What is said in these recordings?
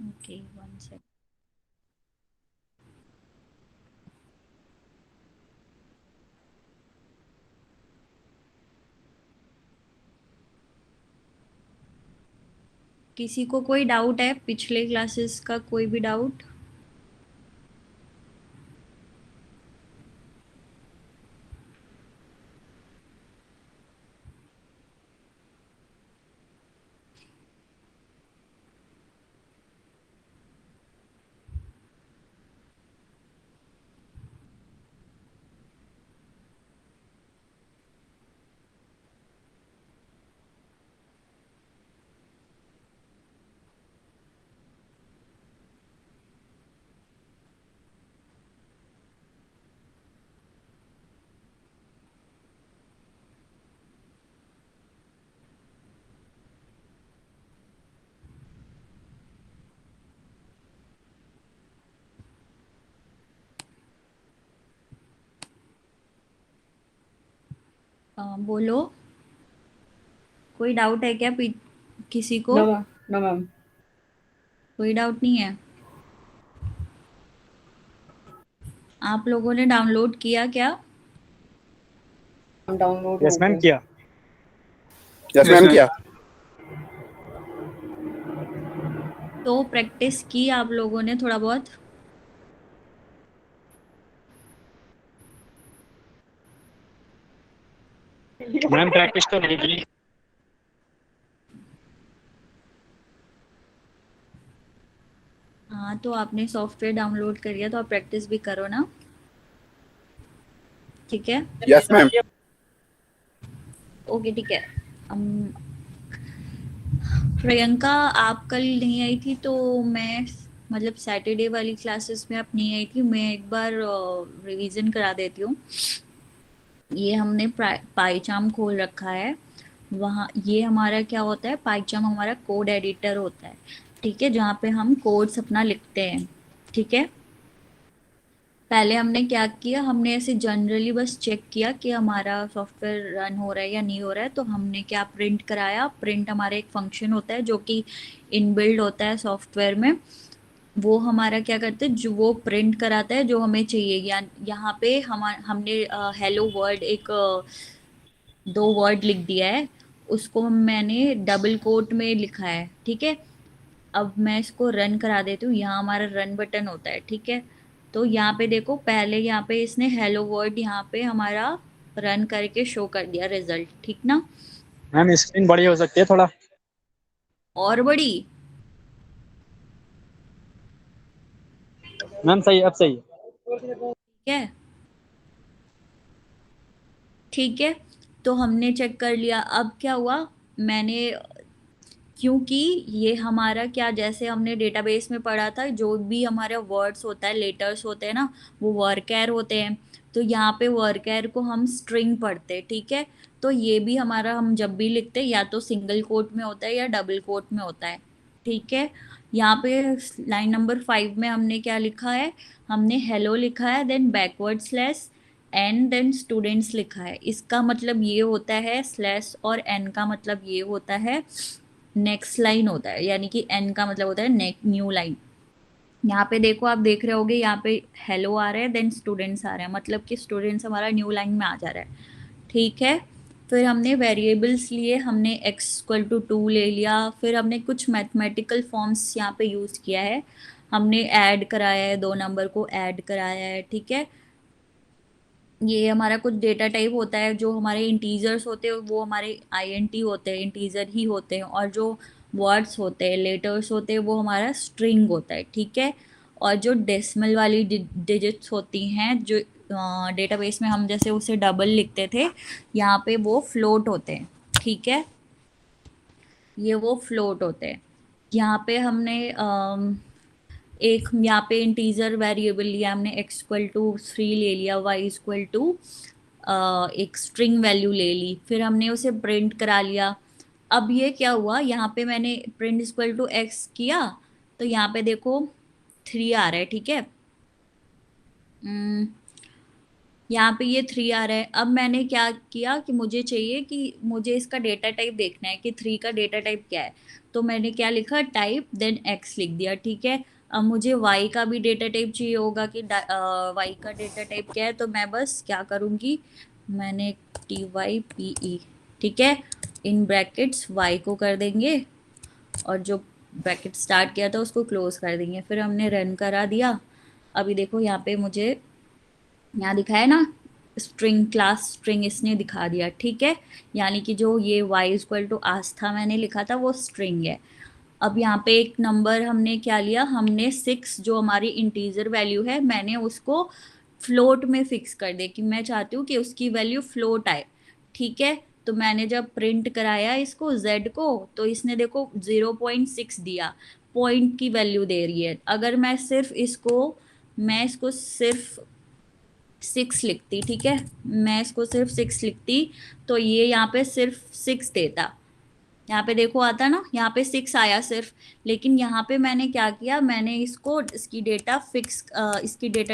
Okay, 1 second. किसी को कोई डाउट है पिछले क्लासेस का, कोई भी डाउट? बोलो, कोई डाउट है क्या किसी को? No ma'am, no ma'am. कोई डाउट नहीं है? आप लोगों ने डाउनलोड किया क्या? डाउनलोड यस हो मैम गए। किया। यस मैम किया। तो प्रैक्टिस की आप लोगों ने थोड़ा बहुत? मैम प्रैक्टिस तो नहीं की। हाँ, तो आपने सॉफ्टवेयर डाउनलोड कर लिया तो आप प्रैक्टिस भी करो ना, ठीक है? Yes ma'am. ओके, ठीक है। अम, प्रियंका, आप कल नहीं आई थी तो मैं, मतलब सैटरडे वाली क्लासेस में आप नहीं आई थी, मैं एक बार रिवीजन करा देती हूँ। ये हमने पाइचाम खोल रखा है। वहाँ ये हमारा क्या होता है, पाइचाम हमारा कोड एडिटर होता है, ठीक है, जहाँ पे हम कोड्स अपना लिखते हैं, ठीक है। पहले हमने क्या किया, हमने ऐसे जनरली बस चेक किया कि हमारा सॉफ्टवेयर रन हो रहा है या नहीं हो रहा है, तो हमने क्या प्रिंट कराया। प्रिंट हमारा एक फंक्शन होता है जो कि इनबिल्ड होता है सॉफ्टवेयर में। वो हमारा क्या करते हैं, जो वो प्रिंट कराता है जो हमें चाहिए। या यहाँ पे हमने हेलो वर्ड एक 2 वर्ड लिख दिया है, उसको मैंने डबल कोट में लिखा है, ठीक है। अब मैं इसको रन करा देती हूँ, यहाँ हमारा रन बटन होता है, ठीक है। तो यहाँ पे देखो, पहले यहाँ पे इसने हेलो वर्ड यहाँ पे हमारा रन करके शो कर दिया रिजल्ट, ठीक ना? मैम स्क्रीन बड़ी हो सकती है थोड़ा। और बड़ी? मैम सही, अब सही है। ठीक है, ठीक है। तो हमने चेक कर लिया। अब क्या हुआ, मैंने, क्योंकि ये हमारा क्या, जैसे हमने डेटाबेस में पढ़ा था, जो भी हमारे वर्ड्स होता है, लेटर्स होते हैं ना, वो वर्कैर होते हैं। तो यहाँ पे वर्कैर को हम स्ट्रिंग पढ़ते हैं, ठीक है। तो ये भी हमारा, हम जब भी लिखते हैं या तो सिंगल कोट में होता है या डबल कोट में होता है, ठीक है। यहाँ पे लाइन नंबर 5 में हमने क्या लिखा है, हमने हेलो लिखा है, then backward slash N, then students लिखा है। इसका मतलब ये होता है, स्लैश और एन का मतलब ये होता है नेक्स्ट लाइन होता है, यानी कि एन का मतलब होता है न्यू लाइन। यहाँ पे देखो, आप देख रहे होगे, यहाँ पे हेलो आ रहा है, देन स्टूडेंट्स आ रहा है, मतलब कि स्टूडेंट्स हमारा न्यू लाइन में आ जा रहा है, ठीक है। फिर हमने वेरिएबल्स लिए, हमने x इक्वल टू 2 ले लिया। फिर हमने कुछ मैथमेटिकल फॉर्म्स यहाँ पे यूज़ किया है। हमने ऐड कराया है, 2 नंबर को ऐड कराया है, ठीक है। ये हमारा कुछ डेटा टाइप होता है, जो हमारे इंटीजर्स होते हैं वो हमारे आईएनटी होते हैं, इंटीजर ही होते हैं। और जो वर्ड्स होते हैं, लेटर्स होते हैं, वो हमारा स्ट्रिंग होता है, ठीक है। और जो डेसिमल वाली डिजिट्स होती हैं, जो डेटाबेस में हम जैसे उसे डबल लिखते थे, यहाँ पे वो फ्लोट होते हैं, ठीक है। ये वो फ्लोट होते हैं। यहाँ पे हमने एक यहाँ पे इंटीजर वेरिएबल लिया हमने, x इक्वल टू 3 ले लिया, y इक्वल टू एक स्ट्रिंग वैल्यू ले ली, फिर हमने उसे प्रिंट करा लिया। अब ये क्या हुआ, यहाँ पे मैंने प्रिंट इक्वल टू x किया, तो यहाँ पे देखो 3 आ रहा है, ठीक है। यहाँ पे ये 3 आ रहा है। अब मैंने क्या किया कि मुझे चाहिए कि मुझे इसका डेटा टाइप देखना है कि 3 का डेटा टाइप क्या है। तो मैंने क्या लिखा, टाइप देन x लिख दिया, ठीक है। अब मुझे y का भी डेटा टाइप चाहिए होगा कि y का डेटा टाइप क्या है, तो मैं बस क्या करूँगी, मैंने type, ठीक है, इन ब्रैकेट्स y को कर देंगे और जो ब्रैकेट स्टार्ट किया था उसको क्लोज कर देंगे। फिर हमने रन करा दिया। अभी देखो यहाँ पे मुझे यहाँ दिखाया ना, स्ट्रिंग क्लास स्ट्रिंग इसने दिखा दिया, ठीक है। यानी कि जो ये y इक्वल टू आस्था मैंने लिखा था वो स्ट्रिंग है। अब यहाँ पे एक नंबर हमने क्या लिया, हमने 6 जो हमारी इंटीजर वैल्यू है मैंने उसको फ्लोट में फिक्स कर दिया कि मैं चाहती हूँ कि उसकी वैल्यू फ्लोट आए, ठीक है। तो मैंने जब प्रिंट कराया इसको z को, तो इसने देखो 0.6 दिया, पॉइंट की वैल्यू दे रही है। अगर मैं इसको सिर्फ 6 लिखती, ठीक है, मैं इसको सिर्फ 6 लिखती, तो ये यहाँ पे सिर्फ 6 देता। यहाँ पे देखो आता ना, यहाँ पे 6 आया सिर्फ। लेकिन यहाँ पे मैंने क्या किया, मैंने इसकी डेटा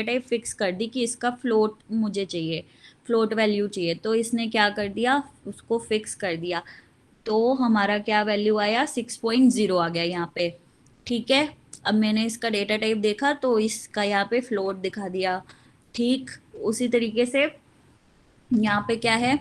टाइप फिक्स कर दी कि इसका फ्लोट मुझे चाहिए, फ्लोट वैल्यू चाहिए। तो इसने क्या कर दिया, उसको फिक्स कर दिया। तो हमारा क्या वैल्यू आया, 6.0 आ गया यहाँ पे, ठीक है। अब मैंने इसका डेटा टाइप देखा तो इसका यहाँ पे फ्लोट दिखा दिया, ठीक। उसी तरीके से यहाँ पे क्या है,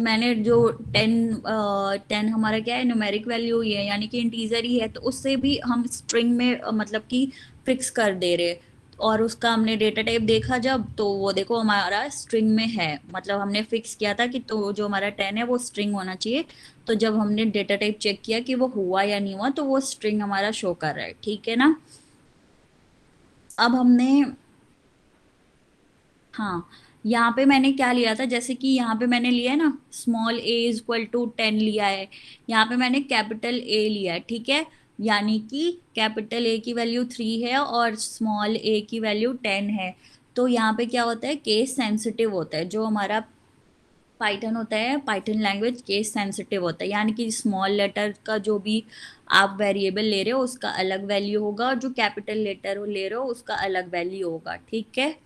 मैंने जो 10 हमारा क्या है, न्यूमेरिक वैल्यू ही है, यानी कि इंटीजर ही है, तो उससे भी हम स्ट्रिंग में मतलब कि फिक्स कर दे रहे। और उसका हमने डेटा टाइप देखा जब, तो वो देखो हमारा स्ट्रिंग में है, मतलब हमने फिक्स किया था कि तो जो हमारा 10 है वो स्ट्रिंग होना चाहिए। तो जब हमने डेटा टाइप चेक किया कि वो हुआ या नहीं हुआ, तो वो स्ट्रिंग हमारा शो कर रहा है, ठीक है ना। अब हमने, हाँ, यहाँ पे मैंने क्या लिया था, जैसे कि यहाँ पे मैंने लिया है ना, स्मॉल a इक्वल टू 10 लिया है, यहाँ पे मैंने कैपिटल A लिया है, ठीक है। यानी कि कैपिटल A की वैल्यू 3 है और स्मॉल a की वैल्यू 10 है। तो यहाँ पे क्या होता है, केस सेंसिटिव होता है। जो हमारा पाइथन होता है, पाइथन लैंग्वेज केस सेंसिटिव होता है, यानी कि स्मॉल लेटर का जो भी आप वेरिएबल ले रहे हो उसका अलग वैल्यू होगा, और जो कैपिटल लेटर ले रहे हो उसका अलग वैल्यू होगा, ठीक है।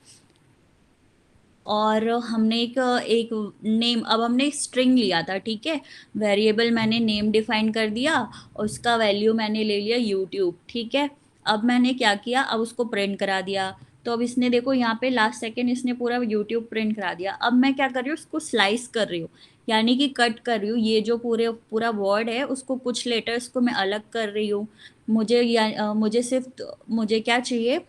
और हमने एक एक नेम, अब हमने स्ट्रिंग लिया था, ठीक है। वेरिएबल मैंने नेम डिफाइन कर दिया, उसका वैल्यू मैंने ले लिया यूट्यूब, ठीक है। अब मैंने क्या किया, अब उसको प्रिंट करा दिया। तो अब इसने देखो यहाँ पे लास्ट सेकेंड इसने पूरा यूट्यूब प्रिंट करा दिया। अब मैं क्या कर रही हूँ, उसको स्लाइस कर रही हूँ, यानी कि कट कर रही हूँ। ये जो पूरा वर्ड है उसको कुछ लेटर्स को मैं अलग कर रही हूँ। मुझे क्या चाहिए,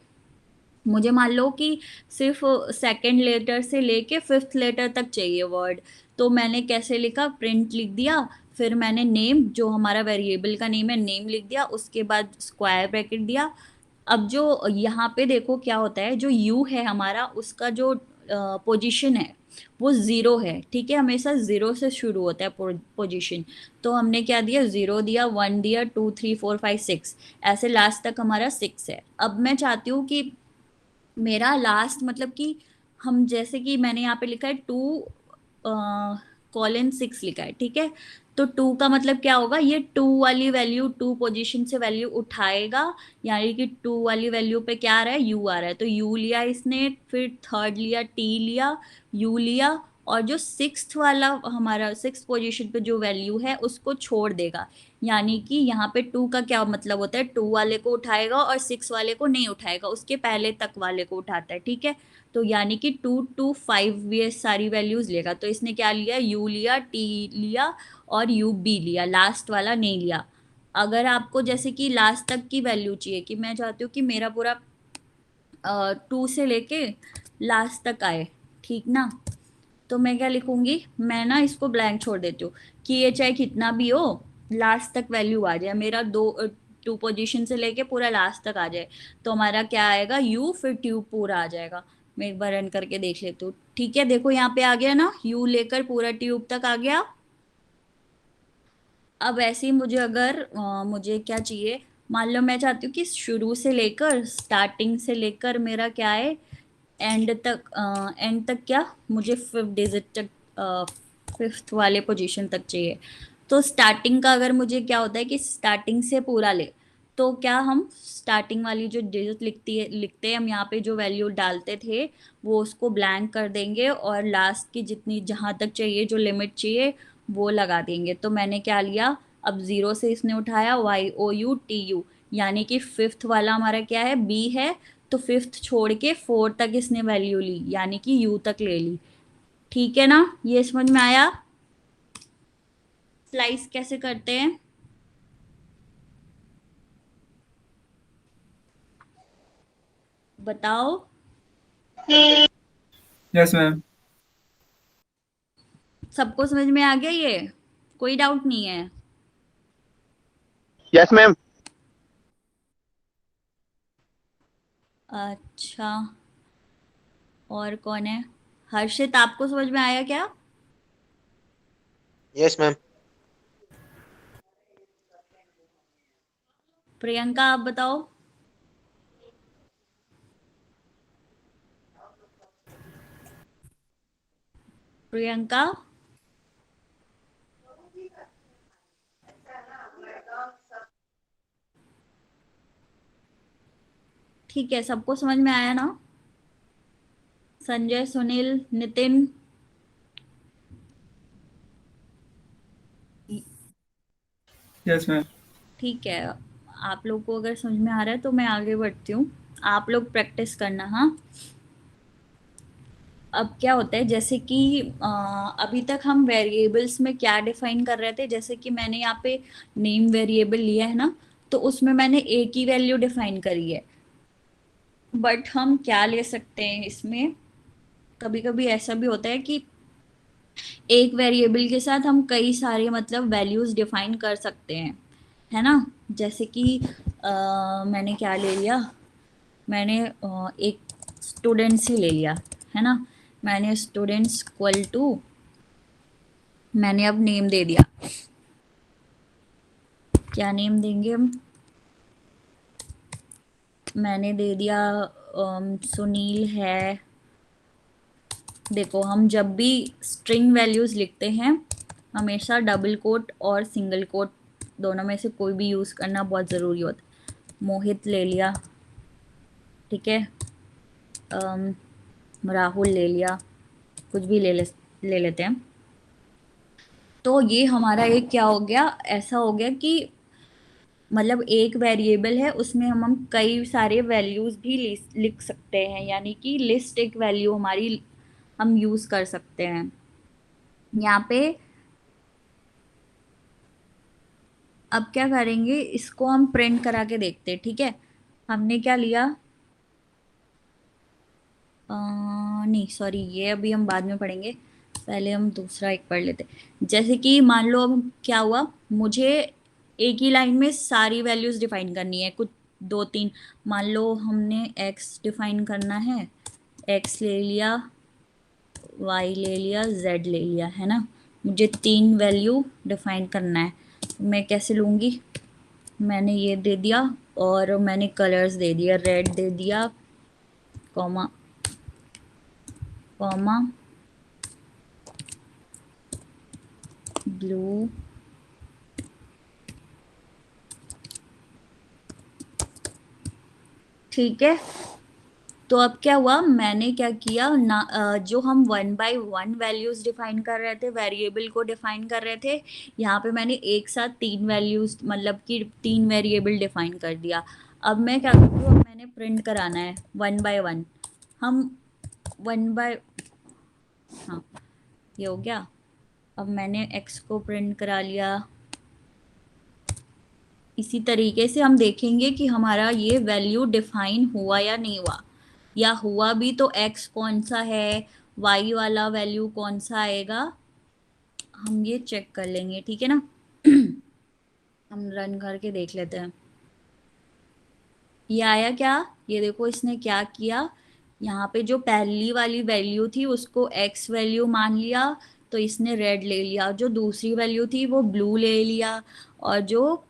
मुझे मान लो कि सिर्फ सेकंड लेटर से लेके 5th लेटर तक चाहिए वर्ड। तो मैंने कैसे लिखा, प्रिंट लिख दिया, फिर मैंने नेम, जो हमारा वेरिएबल का नेम है, नेम लिख दिया, उसके बाद स्क्वायर ब्रैकेट दिया। अब जो यहाँ पे देखो क्या होता है, जो यू है हमारा, उसका जो पोजीशन है वो 0 है, ठीक है। हमेशा 0 से शुरू होता है पोजीशन। तो हमने क्या दिया, 0 दिया, 1 दिया, 2 3 4 5 6, ऐसे लास्ट तक हमारा 6 है। अब मैं चाहती हूँ कि मेरा लास्ट, मतलब कि हम, जैसे कि मैंने यहाँ पे लिखा है 2:6 लिखा है, ठीक है। तो 2 का मतलब क्या होगा, ये 2 वाली वैल्यू, 2 पोजीशन से वैल्यू उठाएगा, यानी कि 2 वाली वैल्यू पे क्या आ रहा है, यू आ रहा है, तो यू लिया इसने, फिर थर्ड लिया, टी लिया, यू लिया, और जो 6th वाला हमारा 6th पोजीशन पे जो वैल्यू है उसको छोड़ देगा। यानी कि यहाँ पे 2 का क्या मतलब होता है, 2 वाले को उठाएगा और 6 वाले को नहीं उठाएगा, उसके पहले तक वाले को उठाता है, ठीक है। तो यानी कि 2 to 5 ये सारी वैल्यूज लेगा। तो इसने क्या लिया, यू लिया, टी लिया और यू बी लिया, लास्ट वाला नहीं लिया। अगर आपको जैसे कि लास्ट तक की वैल्यू चाहिए, कि मैं चाहती हूँ कि मेरा पूरा 2 से लेके लास्ट तक आए, ठीक ना, तो मैं क्या लिखूंगी, मैं ना इसको ब्लैंक छोड़ देती हूँ कि ये चाहे कितना भी हो लास्ट तक वैल्यू आ जाए, मेरा 2 पोजीशन से लेके पूरा लास्ट तक आ जाए। तो हमारा क्या आएगा, यू, फिर ट्यूब पूरा आ जाएगा। मैं एक बार रन करके देख लेती हूँ, ठीक है। देखो यहाँ पे आ गया ना, यू लेकर पूरा ट्यूब तक आ गया। अब ऐसे ही मुझे अगर मुझे क्या चाहिए, मान लो मैं चाहती हूँ कि शुरू से लेकर, स्टार्टिंग से लेकर मेरा क्या है, एंड तक क्या, मुझे 5th डिजिट तक, 5th वाले पोजीशन तक चाहिए। तो स्टार्टिंग का अगर मुझे क्या होता है कि स्टार्टिंग से पूरा ले, तो क्या हम स्टार्टिंग वाली जो डिजिट लिखते हैं हम यहाँ पे जो वैल्यू डालते थे वो उसको ब्लैंक कर देंगे और लास्ट की जितनी जहाँ तक चाहिए जो लिमिट चाहिए वो लगा देंगे। तो मैंने क्या लिया, अब 0 से इसने उठाया YOUTU, यानी कि फिफ्थ वाला हमारा क्या है, B है, तो फिफ्थ छोड़ के 4 तक इसने वैल्यू ली यानी कि U तक ले ली। ठीक है ना, ये समझ में आया स्लाइस कैसे करते हैं? बताओ। Yes ma'am. सबको समझ में आ गया, ये कोई डाउट नहीं है? Yes ma'am. अच्छा, और कौन है? हर्षित, आपको समझ में आया क्या? Yes ma'am. प्रियंका आप बताओ। प्रियंका, ठीक है, सबको समझ में आया ना? Sanjay, Sunil, Nitin, yes ma'am. ठीक है। आप लोग को अगर समझ में आ रहा है तो मैं आगे बढ़ती हूँ, आप लोग प्रैक्टिस करना। हाँ, अब क्या होता है, जैसे कि अभी तक हम वेरिएबल्स में क्या डिफाइन कर रहे थे, जैसे कि मैंने यहाँ पे नेम वेरिएबल लिया है ना, तो उसमें मैंने a की वैल्यू डिफाइन करी है। बट हम क्या ले सकते हैं इसमें, कभी कभी ऐसा भी होता है कि एक वेरिएबल के साथ हम कई सारे मतलब वैल्यूज डिफाइन कर सकते हैं, है ना। जैसे कि मैंने क्या ले लिया, मैंने एक स्टूडेंट्स ही ले लिया, है ना। मैंने स्टूडेंट्स इक्वल टू, मैंने अब नेम दे दिया। क्या नेम देंगे हम, मैंने दे दिया सुनील है। देखो, हम जब भी स्ट्रिंग वैल्यूज लिखते हैं हमेशा डबल कोट और सिंगल कोट दोनों में से कोई भी यूज़ करना बहुत ज़रूरी होता है। मोहित ले लिया, ठीक है, राहुल ले लिया, कुछ भी ले लेते हैं। तो ये हमारा एक क्या हो गया, ऐसा हो गया कि मतलब एक वेरिएबल है उसमें हम कई सारे वैल्यूज भी लिख सकते हैं, यानी कि लिस्ट एक वैल्यू हमारी हम यूज कर सकते हैं यहाँ पे। अब क्या करेंगे, इसको हम प्रिंट करा के देखते हैं, ठीक है। हमने क्या लिया, नहीं सॉरी, ये अभी हम बाद में पढ़ेंगे, पहले हम दूसरा एक पढ़ लेते हैं। जैसे कि मान लो अब क्या हुआ, मुझे एक ही लाइन में सारी वैल्यूज डिफाइन करनी है, कुछ दो तीन, मान लो हमने x डिफाइन करना है, x ले लिया, y ले लिया, z ले लिया, है ना। मुझे 3 वैल्यू डिफाइन करना है, तो मैं कैसे लूँगी, मैंने ये दे दिया और मैंने कलर्स दे दिया, रेड दे दिया, कॉमा कॉमा ब्लू, ठीक है। तो अब क्या हुआ, मैंने क्या किया ना, जो हम 1 बाय 1 वैल्यूज डिफाइन कर रहे थे, वेरिएबल को डिफाइन कर रहे थे, यहाँ पे मैंने एक साथ 3 वैल्यूज मतलब कि 3 वेरिएबल डिफाइन कर दिया। अब मैं क्या करूँ, अब मैंने प्रिंट कराना है 1 बाय 1, हम 1 बाय, हाँ ये हो गया। अब मैंने x को प्रिंट करा लिया। इसी तरीके से हम देखेंगे कि हमारा ये वैल्यू डिफाइन हुआ या नहीं हुआ, या हुआ भी तो x कौन सा है, y वाला वैल्यू कौन सा आएगा, हम ये चेक कर लेंगे, ठीक है ना। हम रन करके देख लेते हैं ये आया क्या। ये देखो इसने क्या किया, यहाँ पे जो पहली वाली वैल्यू थी उसको x वैल्यू मान लिया, तो इसने रेड ले लिया, जो दूसरी वैल्यू थी वो ब्लू ले लिया, और जो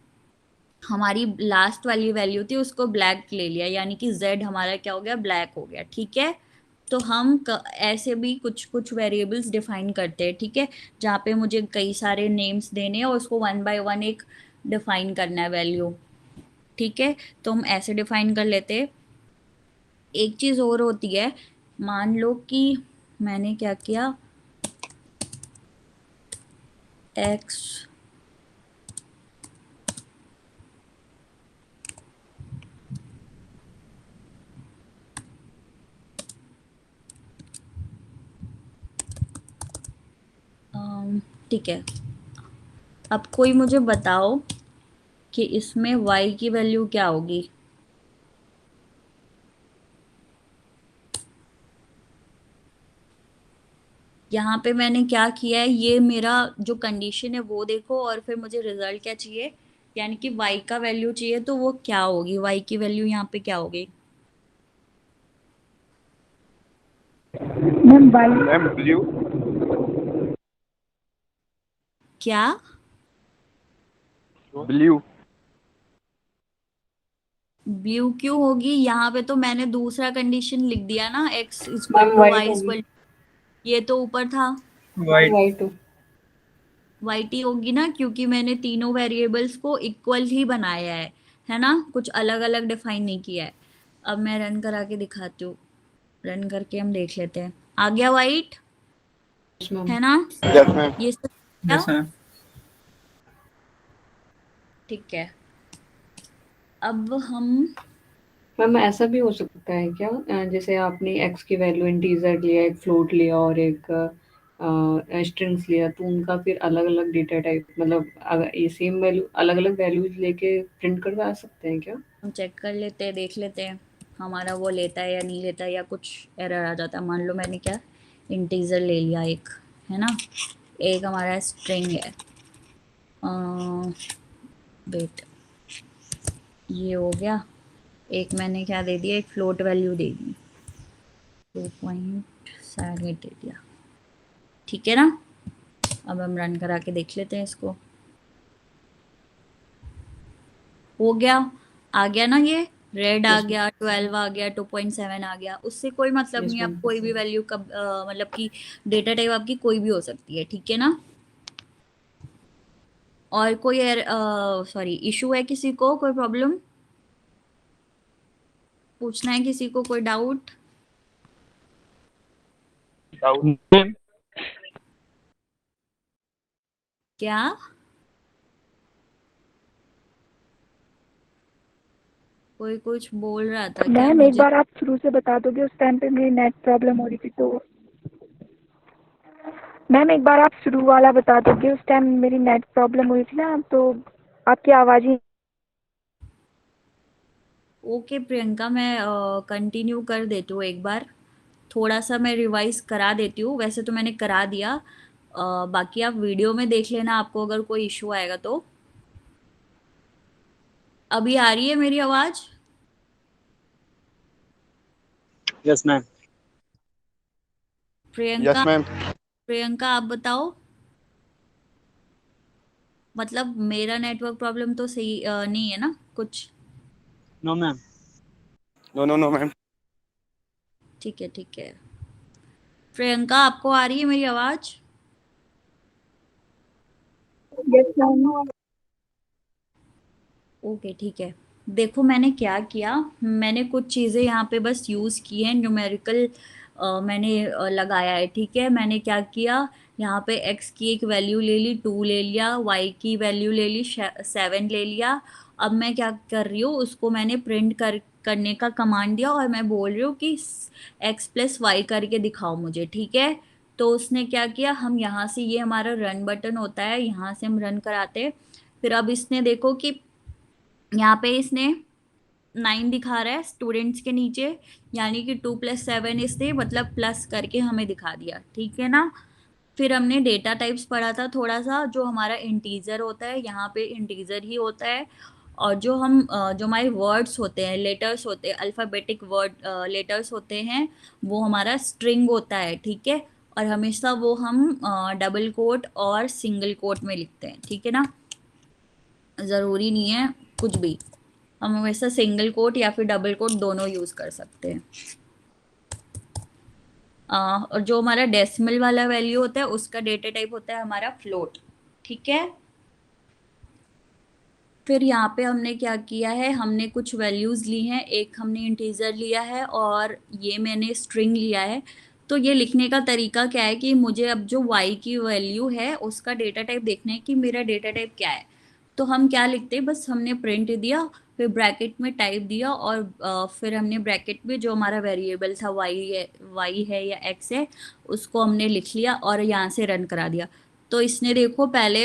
हमारी लास्ट वाली वैल्यू थी उसको ब्लैक ले लिया, यानी कि z हमारा क्या हो गया, ब्लैक हो गया, ठीक है। तो हम ऐसे भी कुछ कुछ वेरिएबल्स डिफाइन करते हैं, ठीक है, जहाँ पे मुझे कई सारे नेम्स देने हैं और उसको 1 बाय 1 एक डिफाइन करना है वैल्यू, ठीक है, तो हम ऐसे डिफाइन कर लेते। एक चीज और होती है, मान लो कि मैंने क्या किया, x ठीक है, अब कोई मुझे बताओ कि इसमें y की वैल्यू क्या होगी। यहाँ पे मैंने क्या किया है, ये मेरा जो कंडीशन है वो देखो, और फिर मुझे रिजल्ट क्या चाहिए, यानी कि y का वैल्यू चाहिए, तो वो क्या होगी, y की वैल्यू यहाँ पे क्या होगी। मैम बाई मैम ब्लू क्या ब्लू ब्लू क्यों होगी, यहाँ पे तो मैंने दूसरा कंडीशन लिख दिया ना, x equal ma'am to white y होगी। इक्वल, ये तो ऊपर था। वाइट। वाइट हो। वाइट ही होगी ना, क्योंकि मैंने तीनों वेरिएबल्स को इक्वल ही बनाया है ना, कुछ अलग अलग डिफाइन नहीं किया है। अब मैं रन करा के दिखाती हूँ, रन करके हम देख लेते हैं। आ गया वाइट, यस मैम। है ना, यस मैम ये सब क्या, यस मैम। ठीक है। अब हम मैम ऐसा भी हो सकता है क्या, जैसे आपने एक्स की वैल्यू इंटीजर लिया, एक फ्लोट लिया और एक स्ट्रिंग्स लिया, तो उनका फिर अलग अलग डेटा टाइप, मतलब अगर ये सेम वैल्यू अलग अलग वैल्यूज लेके प्रिंट करवा सकते हैं क्या? चेक कर लेते हैं, देख लेते हैं हमारा वो लेता है या नहीं लेता है, या कुछ एरर आ जाता है। मान लो मैंने क्या इंटीजर ले लिया एक, है ना, एक हमारा स्ट्रिंग है, वेट, ये हो गया। एक मैंने क्या दे दिया, एक फ्लोट वैल्यू दे दी, 2.78 दे दिया, ठीक है ना। अब हम रन करा के देख लेते हैं इसको, हो गया, आ गया ना, ये रेड आ यस गया, 12 आ गया, 2.7 आ गया, उससे कोई मतलब यस नहीं, मैम। आप कोई भी वैल्यू का मतलब कि डेटा टाइप आपकी कोई भी हो सकती है, ठीक है ना। और कोई सॉरी इशू है किसी को, कोई प्रॉब्लम पूछना है किसी को, कोई डाउट। मैम क्या कोई कुछ बोल रहा था क्या मैम एक मुझे। बार आप शुरू से बता दोगे, उस टाइम पे मेरी नेट प्रॉब्लम हो रही थी तो। मैम एक बार आप शुरू वाला बता दोगे, उस टाइम मेरी नेट प्रॉब्लम हुई थी ना, तो आपकी आवाज़ ही। ओके प्रियंका, मैं कंटिन्यू कर देती हूँ एक बार, थोड़ा सा मैं रिवाइज करा देती हूँ, वैसे तो मैंने करा दिया। बाकी आप वीडियो में देख लेना, आपको अगर कोई इशू आएगा तो। अभी आ रही है मेरी आवाज yes ma'am Priyanka. Yes ma'am Priyanka आप बताओ, मतलब मेरा नेटवर्क प्रॉब्लम तो सही नहीं है ना कुछ। No ma'am no no no ma'am ठीक है ठीक है, प्रियंका आपको आ रही है मेरी आवाज। Yes ma'am. ओके ठीक है, देखो मैंने क्या किया, मैंने कुछ चीज़ें यहाँ पे बस यूज़ की हैं, न्यूमेरिकल मैंने लगाया है, ठीक है। मैंने क्या किया, यहाँ पे x की एक वैल्यू ले ली, 2 ले लिया, y की वैल्यू ले ली, 7 ले लिया। अब मैं क्या कर रही हूँ, उसको मैंने प्रिंट करने का कमांड दिया, और मैं बोल रही हूँ कि x प्लस वाई करके दिखाओ मुझे, ठीक है। तो उसने क्या किया, हम यहाँ से, ये हमारा रन बटन होता है, यहाँ से हम रन कराते हैं। फिर अब इसने देखो कि यहाँ पे इसने 9 दिखा रहा है स्टूडेंट्स के नीचे, यानी कि 2 + 7 इसने मतलब प्लस करके हमें दिखा दिया, ठीक है ना। फिर हमने डेटा टाइप्स पढ़ा था थोड़ा सा, जो हमारा इंटीजर होता है, यहाँ पे इंटीजर ही होता है। और जो हम जो हमारे वर्ड्स होते हैं, लेटर्स होते हैं, अल्फ़ाबेटिक वर्ड लेटर्स होते हैं, वो हमारा स्ट्रिंग होता है, ठीक है। और हमेशा वो हम डबल कोट और सिंगल कोट में लिखते हैं, ठीक है ना, ज़रूरी नहीं है कुछ भी, हम हमेशा सिंगल कोट या फिर डबल कोट दोनों यूज़ कर सकते हैं। और जो हमारा डेसिमल वाला वैल्यू होता है, उसका डेटा टाइप होता है हमारा फ्लोट, ठीक है। फिर यहाँ पे हमने क्या किया है, हमने कुछ वैल्यूज़ ली हैं, एक हमने इंटीजर लिया है और ये मैंने स्ट्रिंग लिया है। तो ये लिखने का तरीका क्या है कि मुझे अब जो y की वैल्यू है उसका डेटा टाइप देखना है कि मेरा डेटा टाइप क्या है। तो हम क्या लिखते हैं, बस हमने प्रिंट दिया, फिर ब्रैकेट में टाइप दिया और फिर हमने ब्रैकेट में जो हमारा वेरिएबल था y है या x है उसको हमने लिख लिया और यहाँ से रन करा दिया। तो इसने देखो पहले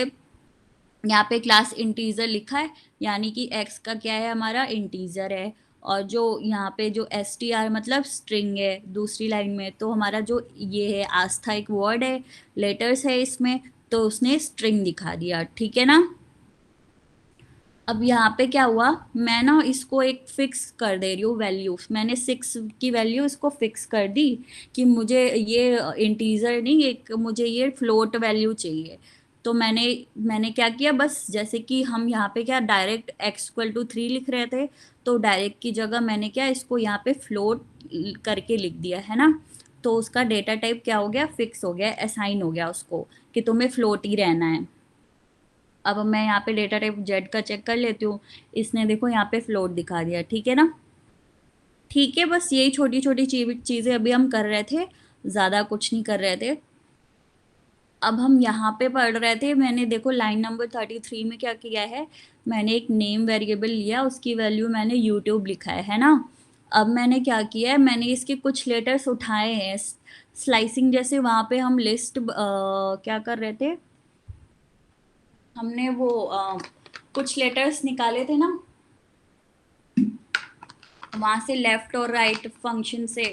यहाँ पे क्लास इंटीजर लिखा है, यानी कि x का क्या है, हमारा इंटीजर है। और जो यहाँ पे जो str मतलब स्ट्रिंग है दूसरी लाइन में, तो हमारा जो ये है आस्था एक वर्ड है, लेटर्स है इसमें, तो उसने स्ट्रिंग दिखा दिया, ठीक है ना। अब यहाँ पे क्या हुआ, मैं ना इसको एक फिक्स कर दे रही हूँ वैल्यू, मैंने 6 की वैल्यू इसको फिक्स कर दी कि मुझे ये इंटीजर नहीं, एक मुझे ये फ्लोट वैल्यू चाहिए। तो मैंने क्या किया, बस जैसे कि हम यहाँ पे क्या डायरेक्ट x=3 लिख रहे थे, तो डायरेक्ट की जगह मैंने क्या इसको यहाँ पे फ्लोट करके लिख दिया है ना। तो उसका डेटा टाइप क्या हो गया, फिक्स हो गया, असाइन हो गया उसको कि तुम्हें फ्लोट ही रहना है। अब मैं यहाँ पे डेटा टाइप जेड का चेक कर लेती हूँ, इसने देखो यहाँ पे फ्लोट दिखा दिया, ठीक है ना। ठीक है, बस यही छोटी छोटी चीज़ें अभी हम कर रहे थे, ज़्यादा कुछ नहीं कर रहे थे। अब हम यहाँ पे पढ़ रहे थे, मैंने देखो लाइन नंबर 33 में क्या किया है, मैंने एक नेम वेरिएबल लिया, उसकी वैल्यू मैंने यूट्यूब लिखा है ना। अब मैंने क्या किया है, मैंने इसके कुछ लेटर्स उठाए हैं, स्लाइसिंग जैसे वहाँ पे हम लिस्ट क्या कर रहे थे, हमने वो कुछ लेटर्स निकाले थे ना वहाँ से, लेफ्ट और राइट फंक्शन से।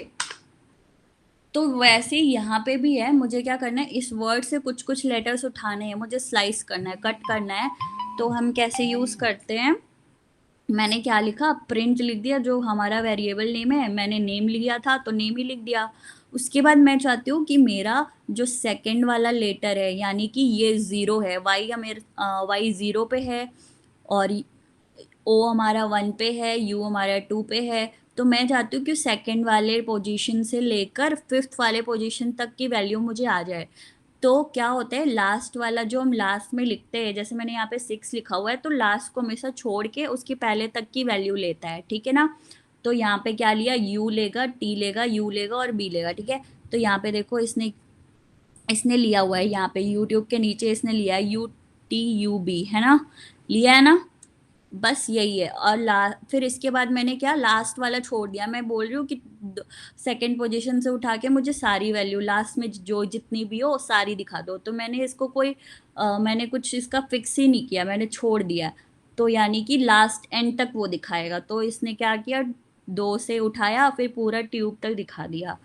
तो वैसे ही यहाँ पे भी है, मुझे क्या करना है, इस वर्ड से कुछ कुछ लेटर्स उठाने हैं, मुझे स्लाइस करना है, कट करना है। तो हम कैसे यूज़ करते हैं, मैंने क्या लिखा, प्रिंट लिख दिया, जो हमारा वेरिएबल नेम है, मैंने नेम लिया था तो नेम ही लिख दिया। उसके बाद मैं चाहती हूँ कि मेरा जो सेकंड वाला लेटर है, यानी कि ये 0 है, y y 0 पे है और o हमारा 1 पे है, u हमारा 2 पे है। तो मैं चाहती हूँ कि सेकंड वाले पोजीशन से लेकर 5th वाले पोजीशन तक की वैल्यू मुझे आ जाए। तो क्या होता है, लास्ट वाला जो हम लास्ट में लिखते हैं, जैसे मैंने यहाँ पे 6 लिखा हुआ है, तो लास्ट को हमेशा छोड़ के उसके पहले तक की वैल्यू लेता है, ठीक है ना। तो यहाँ पे क्या लिया, u लेगा, t लेगा, u लेगा और b लेगा, ठीक है। तो यहाँ पे देखो इसने लिया हुआ है, यहाँ पे यूट्यूब के नीचे इसने लिया है UTUB, है ना, लिया है ना। बस यही है। और फिर इसके बाद मैंने क्या लास्ट वाला छोड़ दिया, मैं बोल रही हूँ कि सेकंड पोजीशन से उठा के मुझे सारी वैल्यू लास्ट में जो जितनी भी हो सारी दिखा दो। तो मैंने इसको मैंने कुछ इसका फिक्स ही नहीं किया, मैंने छोड़ दिया। तो यानी कि लास्ट एंड तक वो दिखाएगा। तो इसने क्या किया, 2 से उठाया फिर पूरा ट्यूब तक दिखा दिया।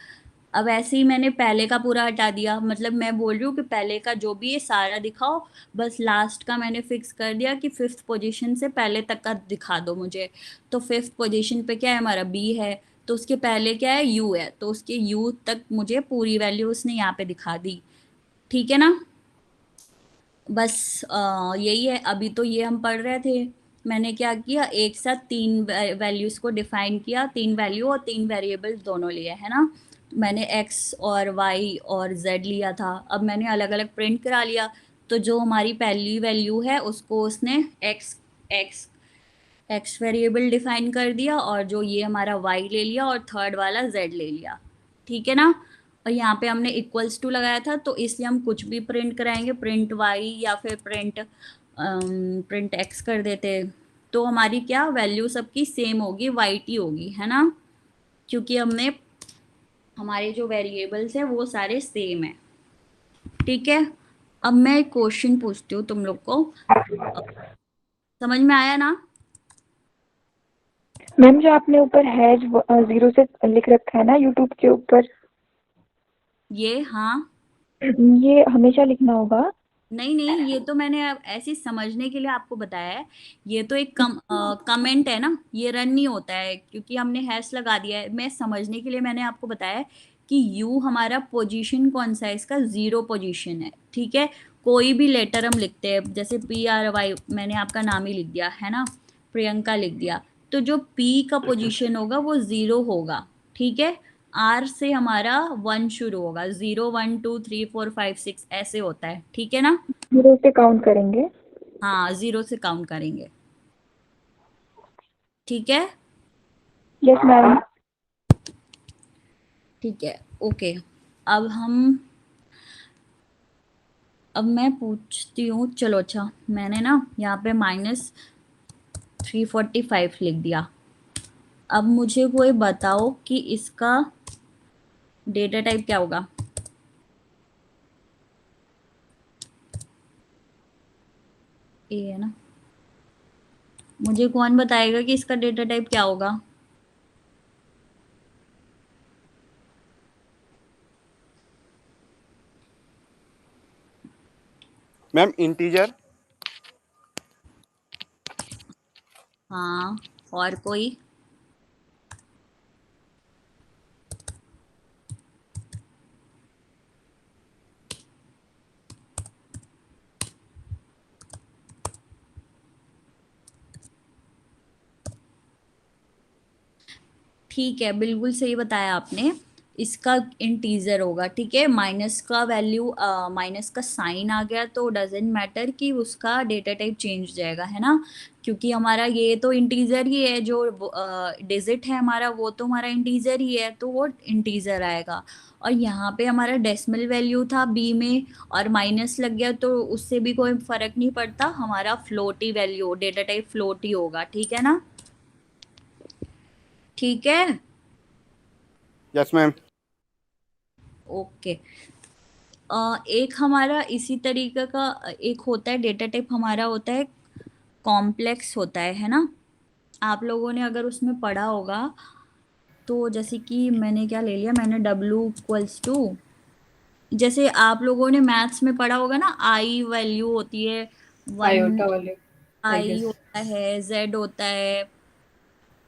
अब ऐसे ही मैंने पहले का पूरा हटा दिया, मतलब मैं बोल रही हूँ कि पहले का जो भी है सारा दिखाओ, बस लास्ट का मैंने फिक्स कर दिया कि 5th पोजीशन से पहले तक का दिखा दो मुझे। तो 5th पोजीशन पे क्या है, हमारा बी है, तो उसके पहले क्या है, यू है, तो उसके यू तक मुझे पूरी वैल्यू उसने यहाँ पे दिखा दी, ठीक है ना। बस यही है। अभी तो ये हम पढ़ रहे थे, मैंने क्या किया, एक साथ 3 वैल्यूज़ को डिफाइन किया, 3 वैल्यू और 3 वेरिएबल्स दोनों लिए, है ना। मैंने x और y और z लिया था, अब मैंने अलग अलग प्रिंट करा लिया। तो जो हमारी पहली वैल्यू है उसको उसने x वेरिएबल डिफाइन कर दिया, और जो ये हमारा y ले लिया और थर्ड वाला z ले लिया, ठीक है ना। और यहाँ पे हमने इक्वल्स टू लगाया था, तो इसलिए हम कुछ भी प्रिंट कराएंगे, प्रिंट y या फिर प्रिंट x कर देते, तो हमारी क्या वैल्यू सबकी सेम होगी, YT होगी, है ना, क्योंकि हमारे जो वेरिएबल्स हैं वो सारे सेम है, ठीक है। अब मैं एक क्वेश्चन पूछती हूँ तुम लोग को, समझ में आया ना। मैम जो आपने ऊपर हैज 0 से लिख रखा है ना यूट्यूब के ऊपर, ये हाँ, ये हमेशा लिखना होगा? नहीं, ये तो मैंने ऐसे समझने के लिए आपको बताया है। ये तो एक कमेंट है ना, ये रन नहीं होता है क्योंकि हमने हैश लगा दिया है। मैं समझने के लिए मैंने आपको बताया है कि यू हमारा पोजीशन कौन सा है, इसका 0 पोजीशन है, ठीक है। कोई भी लेटर हम लिखते हैं, जैसे PRY, मैंने आपका नाम ही लिख दिया है ना, प्रियंका लिख दिया, तो जो P का पोजीशन होगा वो 0 होगा, ठीक है। R से हमारा 1 शुरू होगा, 0 1 2 3 4 5 6 ऐसे होता है, ठीक है ना। 0 से काउंट करेंगे? हाँ, 0 से काउंट करेंगे। ठीक है। Yes ma'am. ठीक है, ओके। अब मैं पूछती हूँ, चलो अच्छा मैंने ना यहाँ पे -345 लिख दिया। अब मुझे कोई बताओ कि इसका डेटा टाइप क्या होगा। ए है ना, मुझे कौन बताएगा कि इसका डेटा टाइप क्या होगा। Ma'am integer. हाँ, और कोई। ठीक है, बिल्कुल सही बताया आपने। इसका इंटीजर होगा, ठीक है। माइनस का वैल्यू, माइनस का साइन आ गया तो डजेंट मैटर कि उसका डेटा टाइप चेंज हो जाएगा, है ना। क्योंकि हमारा ये तो इंटीजर ही है, जो डिजिट है हमारा वो तो हमारा इंटीजर ही है, तो वो इंटीजर आएगा। और यहाँ पे हमारा डेसिमल वैल्यू था बी में, और माइनस लग गया तो उससे भी कोई फर्क नहीं पड़ता, हमारा फ्लोटी वैल्यू, डेटा टाइप फ्लोट ही होगा, ठीक है ना। ठीक है, यस मैम। ओके। एक हमारा इसी तरीके का एक होता है डेटा टाइप, हमारा होता है कॉम्प्लेक्स होता है ना। आप लोगों ने अगर उसमें पढ़ा होगा तो, जैसे कि मैंने क्या ले लिया, मैंने W=, जैसे आप लोगों ने मैथ्स में पढ़ा होगा ना, आई वैल्यू होती है 1, आयोटा वाले, आई आई गेस। होता है, जेड होता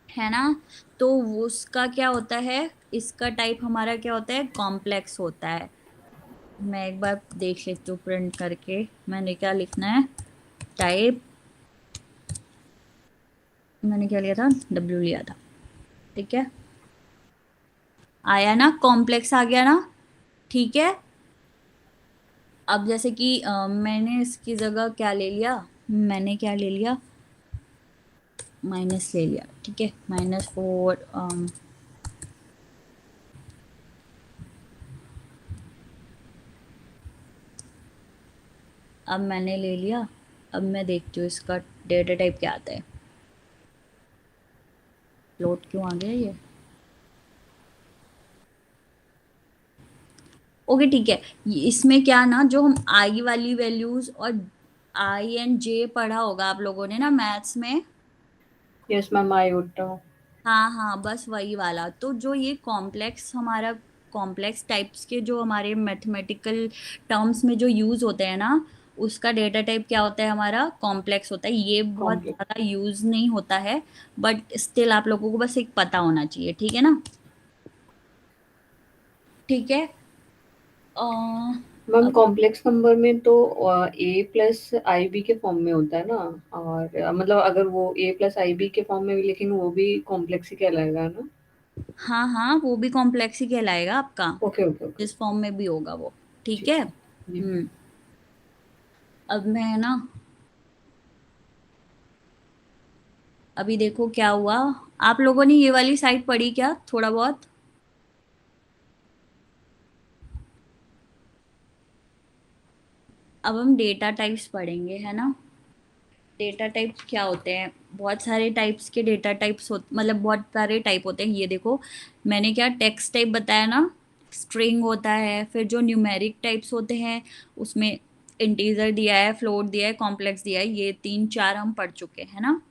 है ना। तो उसका क्या होता है, इसका टाइप हमारा क्या होता है, कॉम्प्लेक्स होता है। मैं एक बार देख लेती हूँ प्रिंट करके, मैंने क्या लिखना है, टाइप, मैंने क्या लिया था, W लिया था, ठीक है। आया ना, कॉम्प्लेक्स आ गया ना, ठीक है। अब जैसे कि मैंने इसकी जगह क्या ले लिया, मैंने क्या ले लिया, माइनस ले लिया, ठीक है, -4। अब मैंने ले लिया, अब मैं देखती हूँ इसका डेटा टाइप क्या आता है। फ्लोट क्यों आ गया ये, ओके ठीक है। इसमें क्या ना, जो हम आई वाली वैल्यूज और आई एंड जे पढ़ा होगा आप लोगों ने ना मैथ्स में। Yes ma'am, iota. हाँ हाँ, बस वही वाला। तो जो ये कॉम्प्लेक्स हमारा, कॉम्प्लेक्स टाइप्स के जो हमारे मैथमेटिकल टर्म्स में जो यूज होते हैं ना, उसका डेटा टाइप क्या होता है, हमारा कॉम्प्लेक्स होता है। ये बहुत कॉम्प्लेक्स। ज़्यादा यूज नहीं होता है, बट स्टिल आप लोगों को बस एक पता होना चाहिए, ठीक है ना। ठीक है। मैम अब कॉम्प्लेक्स नंबर में तो A+IB के फॉर्म में होता है ना, और मतलब अगर वो A+IB के फॉर्म में भी लिखेंगे वो भी कॉम्प्लेक्स ही कहलाएगा ना। हाँ हाँ, वो भी कॉम्प्लेक्स ही कहलाएगा आपका, ओके ओके ओके। जिस फॉर्म में भी होगा वो, ठीक ठीक है। है जी। अब मैं ना, अभी देखो क्या हुआ। आप लोगों ने ये वाली साइट पढ़ी क्या, थोड़ा बहुत। अब हम डेटा टाइप्स पढ़ेंगे, है ना। डेटा टाइप्स क्या होते हैं, बहुत सारे टाइप्स के डेटा टाइप्स हो, मतलब बहुत सारे टाइप होते हैं। ये देखो, मैंने क्या टेक्स्ट टाइप बताया ना, स्ट्रिंग होता है, फिर जो न्यूमेरिक टाइप्स होते हैं उसमें इंटीजर दिया है, फ्लोट दिया है, कॉम्प्लेक्स दिया है, ये 3 4 हम पढ़ चुके हैं ना।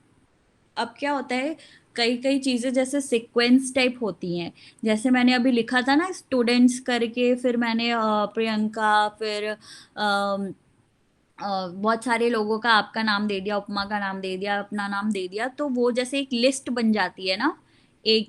अब क्या होता है, कई कई चीज़ें जैसे सीक्वेंस टाइप होती हैं। जैसे मैंने अभी लिखा था ना स्टूडेंट्स करके, फिर मैंने प्रियंका, फिर बहुत सारे लोगों का आपका नाम दे दिया, उपमा का नाम दे दिया, अपना नाम दे दिया, तो वो जैसे एक लिस्ट बन जाती है ना। एक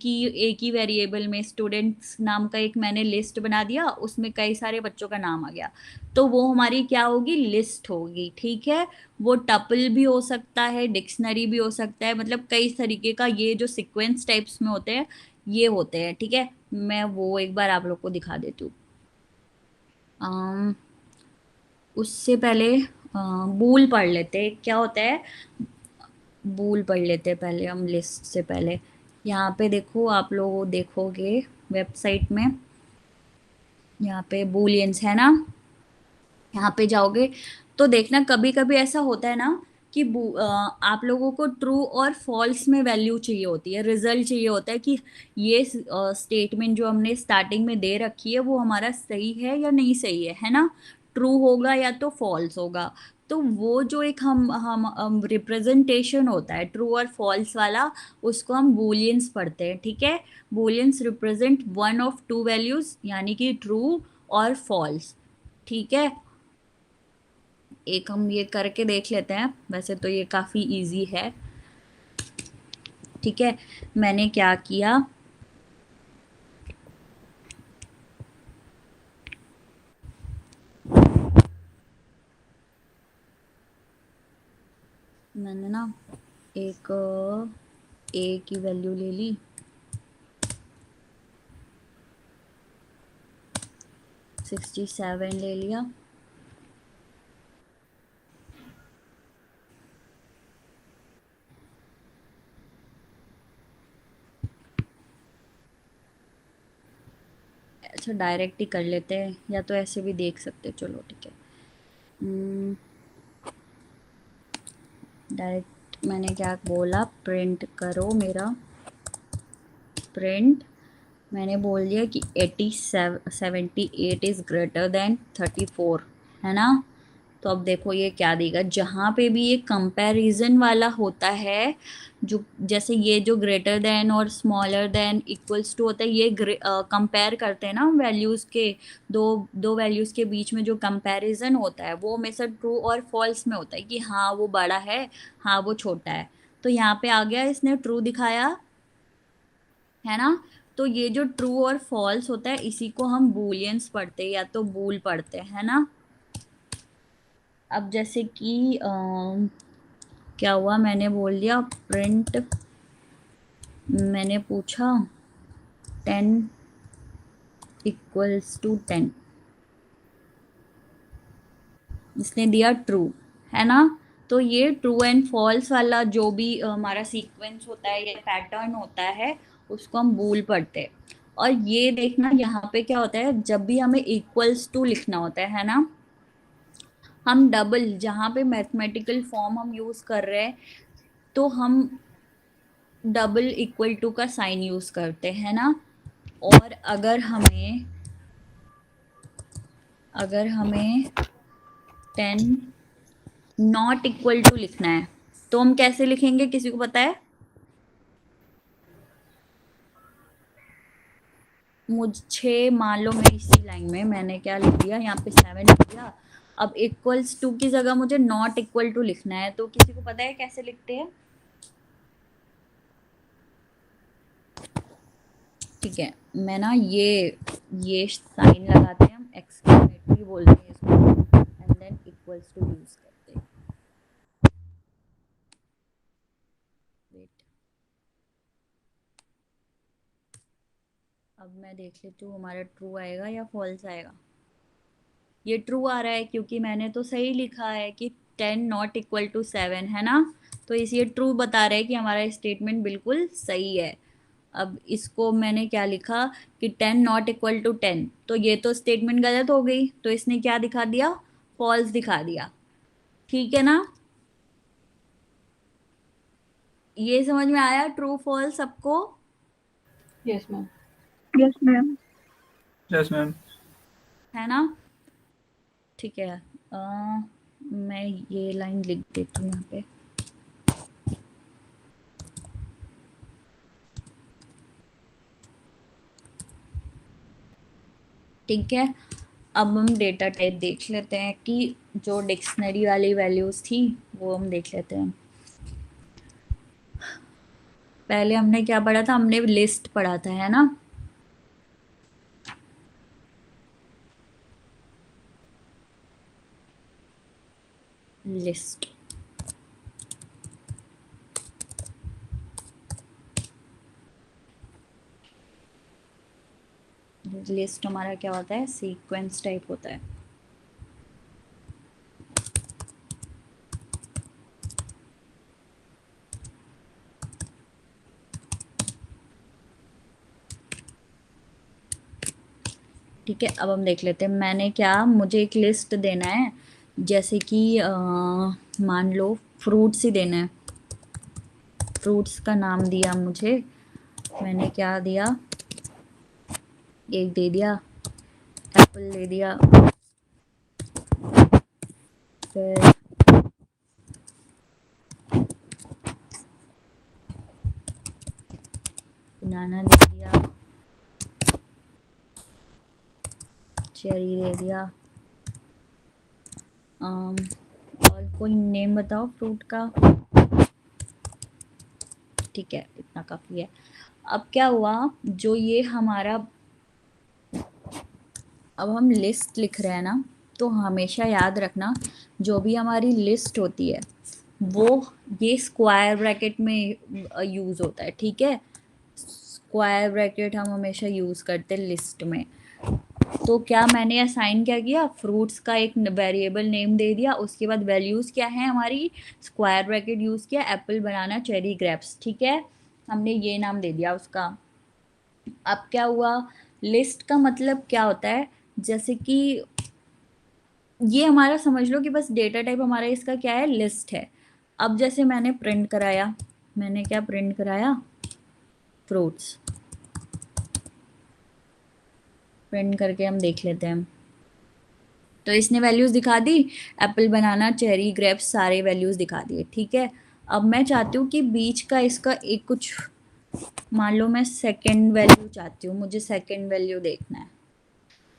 ही वेरिएबल में स्टूडेंट्स नाम का एक मैंने लिस्ट बना दिया, उसमें कई सारे बच्चों का नाम आ गया, तो वो हमारी क्या होगी, लिस्ट होगी, ठीक है। वो टपल भी हो सकता है, डिक्शनरी भी हो सकता है, मतलब कई तरीके का, ये जो सीक्वेंस टाइप्स में होते हैं ये होते हैं, ठीक है। मैं वो एक बार आप लोग को दिखा देती हूँ। उससे पहले बूल पढ़ लेते हैं क्या होता है। बूल पढ़ लेते हैं पहले हम लिस्ट से पहले। यहाँ पे देखो, आप लोग देखोगे वेबसाइट में, यहाँ पे बूलियंस है ना, यहाँ पे जाओगे तो देखना कभी कभी ऐसा होता है ना कि आप लोगों को ट्रू और फॉल्स में वैल्यू चाहिए होती है, रिजल्ट चाहिए होता है कि ये स्टेटमेंट जो हमने स्टार्टिंग में दे रखी है वो हमारा सही है या नहीं सही है ना, ट्रू होगा या तो फॉल्स होगा। तो वो जो एक हम रिप्रेजेंटेशन होता है ट्रू और फॉल्स वाला, उसको हम बूलियंस पढ़ते हैं, ठीक है। Booleans represent one of two values, यानी कि ट्रू और फॉल्स, ठीक है। एक हम ये करके देख लेते हैं, वैसे तो ये काफ़ी इजी है, ठीक है। मैंने क्या किया, मैंने ना एक ए की वैल्यू ले ली, 67 ले लिया, अच्छा डायरेक्ट ही कर लेते हैं या तो ऐसे भी देख सकते हैं, चलो ठीक है। डायरेक्ट मैंने क्या बोला, प्रिंट करो मेरा, प्रिंट मैंने बोल दिया कि 78 इज़ ग्रेटर देन 34, है ना। तो अब देखो ये क्या देगा, जहाँ पे भी ये कंपैरिजन वाला होता है, जो जैसे ये जो ग्रेटर देन और स्मॉलर देन इक्वल्स टू होता है, ये कंपेयर करते हैं ना हम वैल्यूज़ के, दो दो वैल्यूज़ के बीच में जो कंपैरिजन होता है वो हमेशा ट्रू और फॉल्स में होता है कि हाँ वो बड़ा है, हाँ वो छोटा है। तो यहाँ पे आ गया, इसने ट्रू दिखाया, है ना। तो ये जो ट्रू और फॉल्स होता है इसी को हम बूलियंस पढ़ते हैं या तो बूल पढ़ते हैं, है ना। अब जैसे कि क्या हुआ, मैंने बोल दिया प्रिंट, मैंने पूछा 10 इक्वल्स टू 10, इसने दिया ट्रू, है ना। तो ये ट्रू एंड फॉल्स वाला जो भी हमारा सीक्वेंस होता है या पैटर्न होता है उसको हम बूल पढ़ते हैं। और ये देखना यहाँ पे क्या होता है, जब भी हमें इक्वल्स टू लिखना होता है ना, हम डबल, जहाँ पे मैथमेटिकल फॉर्म हम यूज कर रहे हैं तो हम डबल इक्वल टू का साइन यूज करते हैं ना। और अगर हमें 10 नॉट इक्वल टू लिखना है तो हम कैसे लिखेंगे, किसी को पता है? मुझे मान लो मैं इसी लाइन में मैंने क्या लिख दिया, यहाँ पे 7 लिख दिया, अब इक्वल्स टू की जगह मुझे नॉट इक्वल टू लिखना है, तो किसी को पता है कैसे लिखते हैं? ठीक है, मैं ना ये साइन लगाते हैं हम, एक्सक्लेमेटरी बोलते हैं इसको, and then equals to use करते हैं। वेट, अब मैं देख लेती हूँ हमारा ट्रू आएगा या फॉल्स आएगा। ये ट्रू आ रहा है क्योंकि मैंने तो सही लिखा है कि 10 नॉट इक्वल टू 7, है ना। तो इस ये ट्रू बता रहा है कि हमारा स्टेटमेंट बिल्कुल सही है। अब इसको मैंने क्या लिखा कि 10 नॉट इक्वल टू 10, तो ये तो स्टेटमेंट गलत हो गई, तो इसने क्या दिखा दिया, फॉल्स दिखा दिया, ठीक है ना। ये समझ में आया ट्रू फॉल्स सबको? Yes ma'am. Yes ma'am. Yes ma'am. है ना, ठीक है। मैं ये लाइन लिख देती हूँ यहाँ पे, ठीक है। अब हम डेटा टाइप देख लेते हैं कि जो डिक्शनरी वाली वैल्यूज थी वो हम देख लेते हैं। पहले हमने क्या पढ़ा था, हमने लिस्ट पढ़ा था, है ना। लिस्ट, लिस्ट हमारा क्या होता है, सीक्वेंस टाइप होता है। ठीक है, अब हम देख लेते हैं। मैंने क्या, मुझे एक लिस्ट देना है, जैसे कि मान लो फ्रूट्स ही देना है। फ्रूट्स का नाम दिया मुझे, मैंने क्या दिया, एक दे दिया एप्पल, दे दिया, फिर बनाना दे दिया, चेरी दे दिया। और कोई नेम बताओ फ्रूट का। ठीक है, इतना काफ़ी है। अब क्या हुआ, जो ये हमारा, अब हम लिस्ट लिख रहे हैं ना, तो हमेशा याद रखना जो भी हमारी लिस्ट होती है वो ये स्क्वायर ब्रैकेट में यूज़ होता है। ठीक है, स्क्वायर ब्रैकेट हम हमेशा यूज़ करते हैं लिस्ट में। तो क्या मैंने असाइन क्या किया, फ्रूट्स का एक वेरिएबल नेम दे दिया, उसके बाद वैल्यूज़ क्या है हमारी, स्क्वायर ब्रैकेट यूज़ किया, एप्पल, बनाना, चेरी, ग्रेप्स। ठीक है, हमने ये नाम दे दिया उसका। अब क्या हुआ, लिस्ट का मतलब क्या होता है, जैसे कि ये हमारा समझ लो कि बस डेटा टाइप हमारा इसका क्या है, लिस्ट है। अब जैसे मैंने प्रिंट कराया, मैंने क्या प्रिंट कराया, फ्रूट्स। प्रिंट करके हम देख लेते हैं। तो इसने वैल्यूज़ दिखा दी, एप्पल, बनाना, चेरी, ग्रेप्स, सारे वैल्यूज़ दिखा दिए। ठीक है, अब मैं चाहती हूँ कि बीच का इसका एक कुछ, मान लो मैं सेकंड वैल्यू चाहती हूँ, मुझे सेकंड वैल्यू देखना है।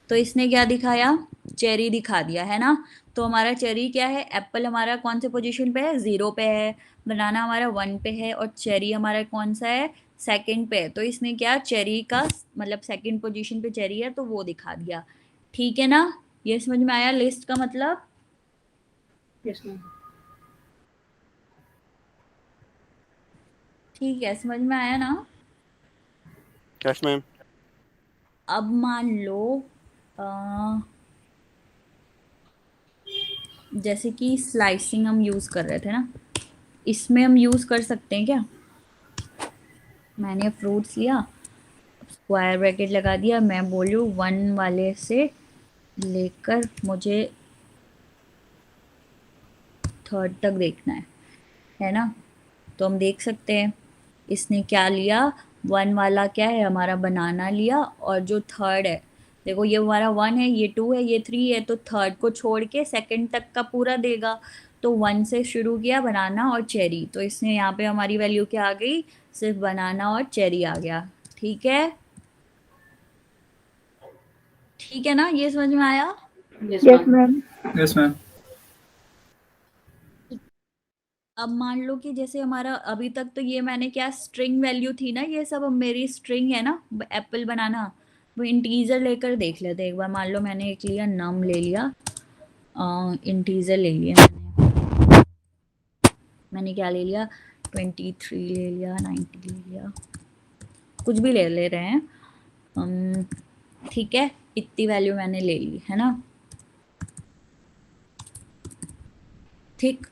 तो इसने क्या दिखाया, चेरी दिखा दिया है ना। तो हमारा चेरी क्या है, एप्पल हमारा कौन से पोजीशन पे है, 0 पे है, बनाना हमारा 1 पे है, और चेरी हमारा कौन सा है, सेकंड पे है। तो इसने क्या, चेरी का मतलब सेकंड पोजीशन पे चेरी है तो वो दिखा दिया। ठीक है ना, ये समझ में आया लिस्ट का मतलब। Yes ma'am. ठीक है, समझ में आया ना। Yes, ma'am. अब मान लो जैसे कि स्लाइसिंग हम यूज़ कर रहे थे ना, इसमें हम यूज़ कर सकते हैं क्या। मैंने फ्रूट्स लिया, स्क्वायर ब्रैकेट लगा दिया, मैं बोलूँ 1 वाले से लेकर मुझे 3rd तक देखना है ना। तो हम देख सकते हैं इसने क्या लिया, 1 वाला क्या है हमारा, बनाना लिया, और जो 3rd है, देखो ये हमारा 1 है, ये 2 है, ये 3 है, तो 3rd को छोड़ के सेकंड तक का पूरा देगा। तो 1 से शुरू किया, बनाना और चेरी, तो इसने यहाँ पे हमारी वैल्यू क्या आ गई, सिर्फ बनाना और चेरी आ गया। ठीक है, ठीक है ना, ये समझ में आया। Yes yes ma'am. Ma'am. Yes ma'am. अब मान लो कि जैसे हमारा अभी तक तो ये मैंने क्या, स्ट्रिंग वैल्यू थी ना, ये सब अब मेरी स्ट्रिंग है ना, एप्पल, बनाना, वो इंटीजर लेकर देख लेते एक बार। मान लो मैंने एक लिया, नम ले लिया, इंटीजर ले लिया, मैंने क्या ले लिया, 23 ले लिया, 90 ले लिया, कुछ भी ले रहे हैं। ठीक है, इतनी वैल्यू मैंने ले ली है ना। ठीक,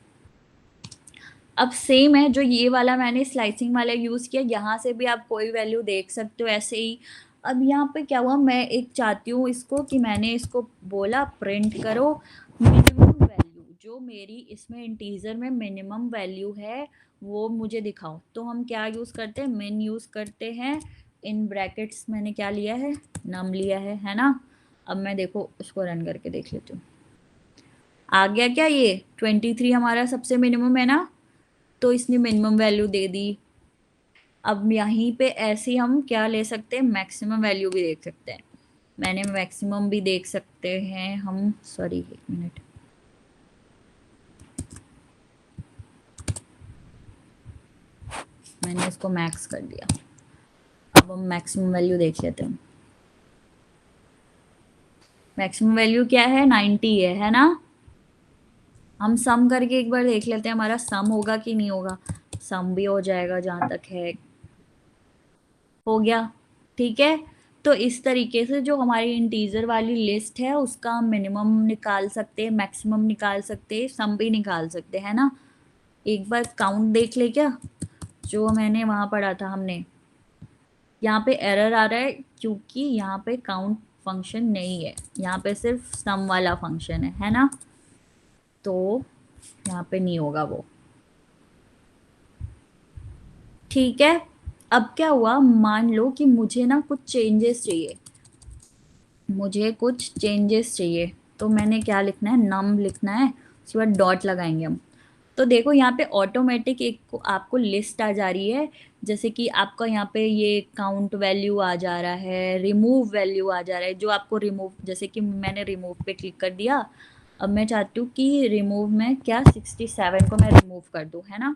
अब सेम है, जो ये वाला मैंने स्लाइसिंग वाला यूज़ किया, यहाँ से भी आप कोई वैल्यू देख सकते हो ऐसे ही। अब यहाँ पे क्या हुआ, मैं एक चाहती हूँ इसको, कि मैंने इसको बोला प्रिंट करो मिनिमम वैल्यू, जो मेरी इसमें इंटीजर में मिनिमम वैल्यू है वो मुझे दिखाओ। तो हम क्या यूज़ करते हैं, मिन यूज़ करते हैं, इन ब्रैकेट्स मैंने क्या लिया है, नम लिया है ना। अब मैं देखो उसको रन करके देख लेती हूँ, आ गया क्या, ये 23 हमारा सबसे मिनिमम है ना, तो इसने मिनिमम वैल्यू दे दी। अब यहीं पे ऐसे हम क्या ले सकते हैं, मैक्सिमम वैल्यू भी देख सकते हैं। मैंने मैक्सिमम भी देख सकते हैं हम, सॉरी एक मिनट, मैंने इसको मैक्स कर दिया। अब हम मैक्सिमम वैल्यू देख लेते हैं। मैक्सिमम वैल्यू क्या है, 90 है ना। हम सम करके एक बार देख लेते हैं हमारा सम होगा कि नहीं होगा। सम भी हो जाएगा जहाँ तक है, हो गया। ठीक है, तो इस तरीके से जो हमारी इंटीजर वाली लिस्ट है उसका हम मिनिमम निकाल सकते हैं, मैक्सिमम निकाल सकते हैं, सम भी निकाल सकते हैं ना। एक बार काउंट देख ले क्या, जो मैंने वहाँ पढ़ा था हमने। यहाँ पे एरर आ रहा है क्योंकि यहाँ पे काउंट फंक्शन नहीं है, यहाँ पे सिर्फ सम वाला फंक्शन है ना, तो यहाँ पे नहीं होगा वो। ठीक है, अब क्या हुआ, मान लो कि मुझे ना कुछ चेंजेस चाहिए, मुझे कुछ चेंजेस चाहिए, तो मैंने क्या लिखना है, नम लिखना है, उसके बाद डॉट लगाएंगे हम। तो देखो यहाँ पे ऑटोमेटिक एक आपको लिस्ट आ जा रही है, जैसे कि आपका यहाँ पे ये काउंट वैल्यू आ जा रहा है, रिमूव वैल्यू आ जा रहा है, जो आपको रिमूव, जैसे कि मैंने रिमूव पे क्लिक कर दिया। अब मैं चाहती हूँ कि रिमूव में क्या 67 को मैं रिमूव कर दूँ, है ना।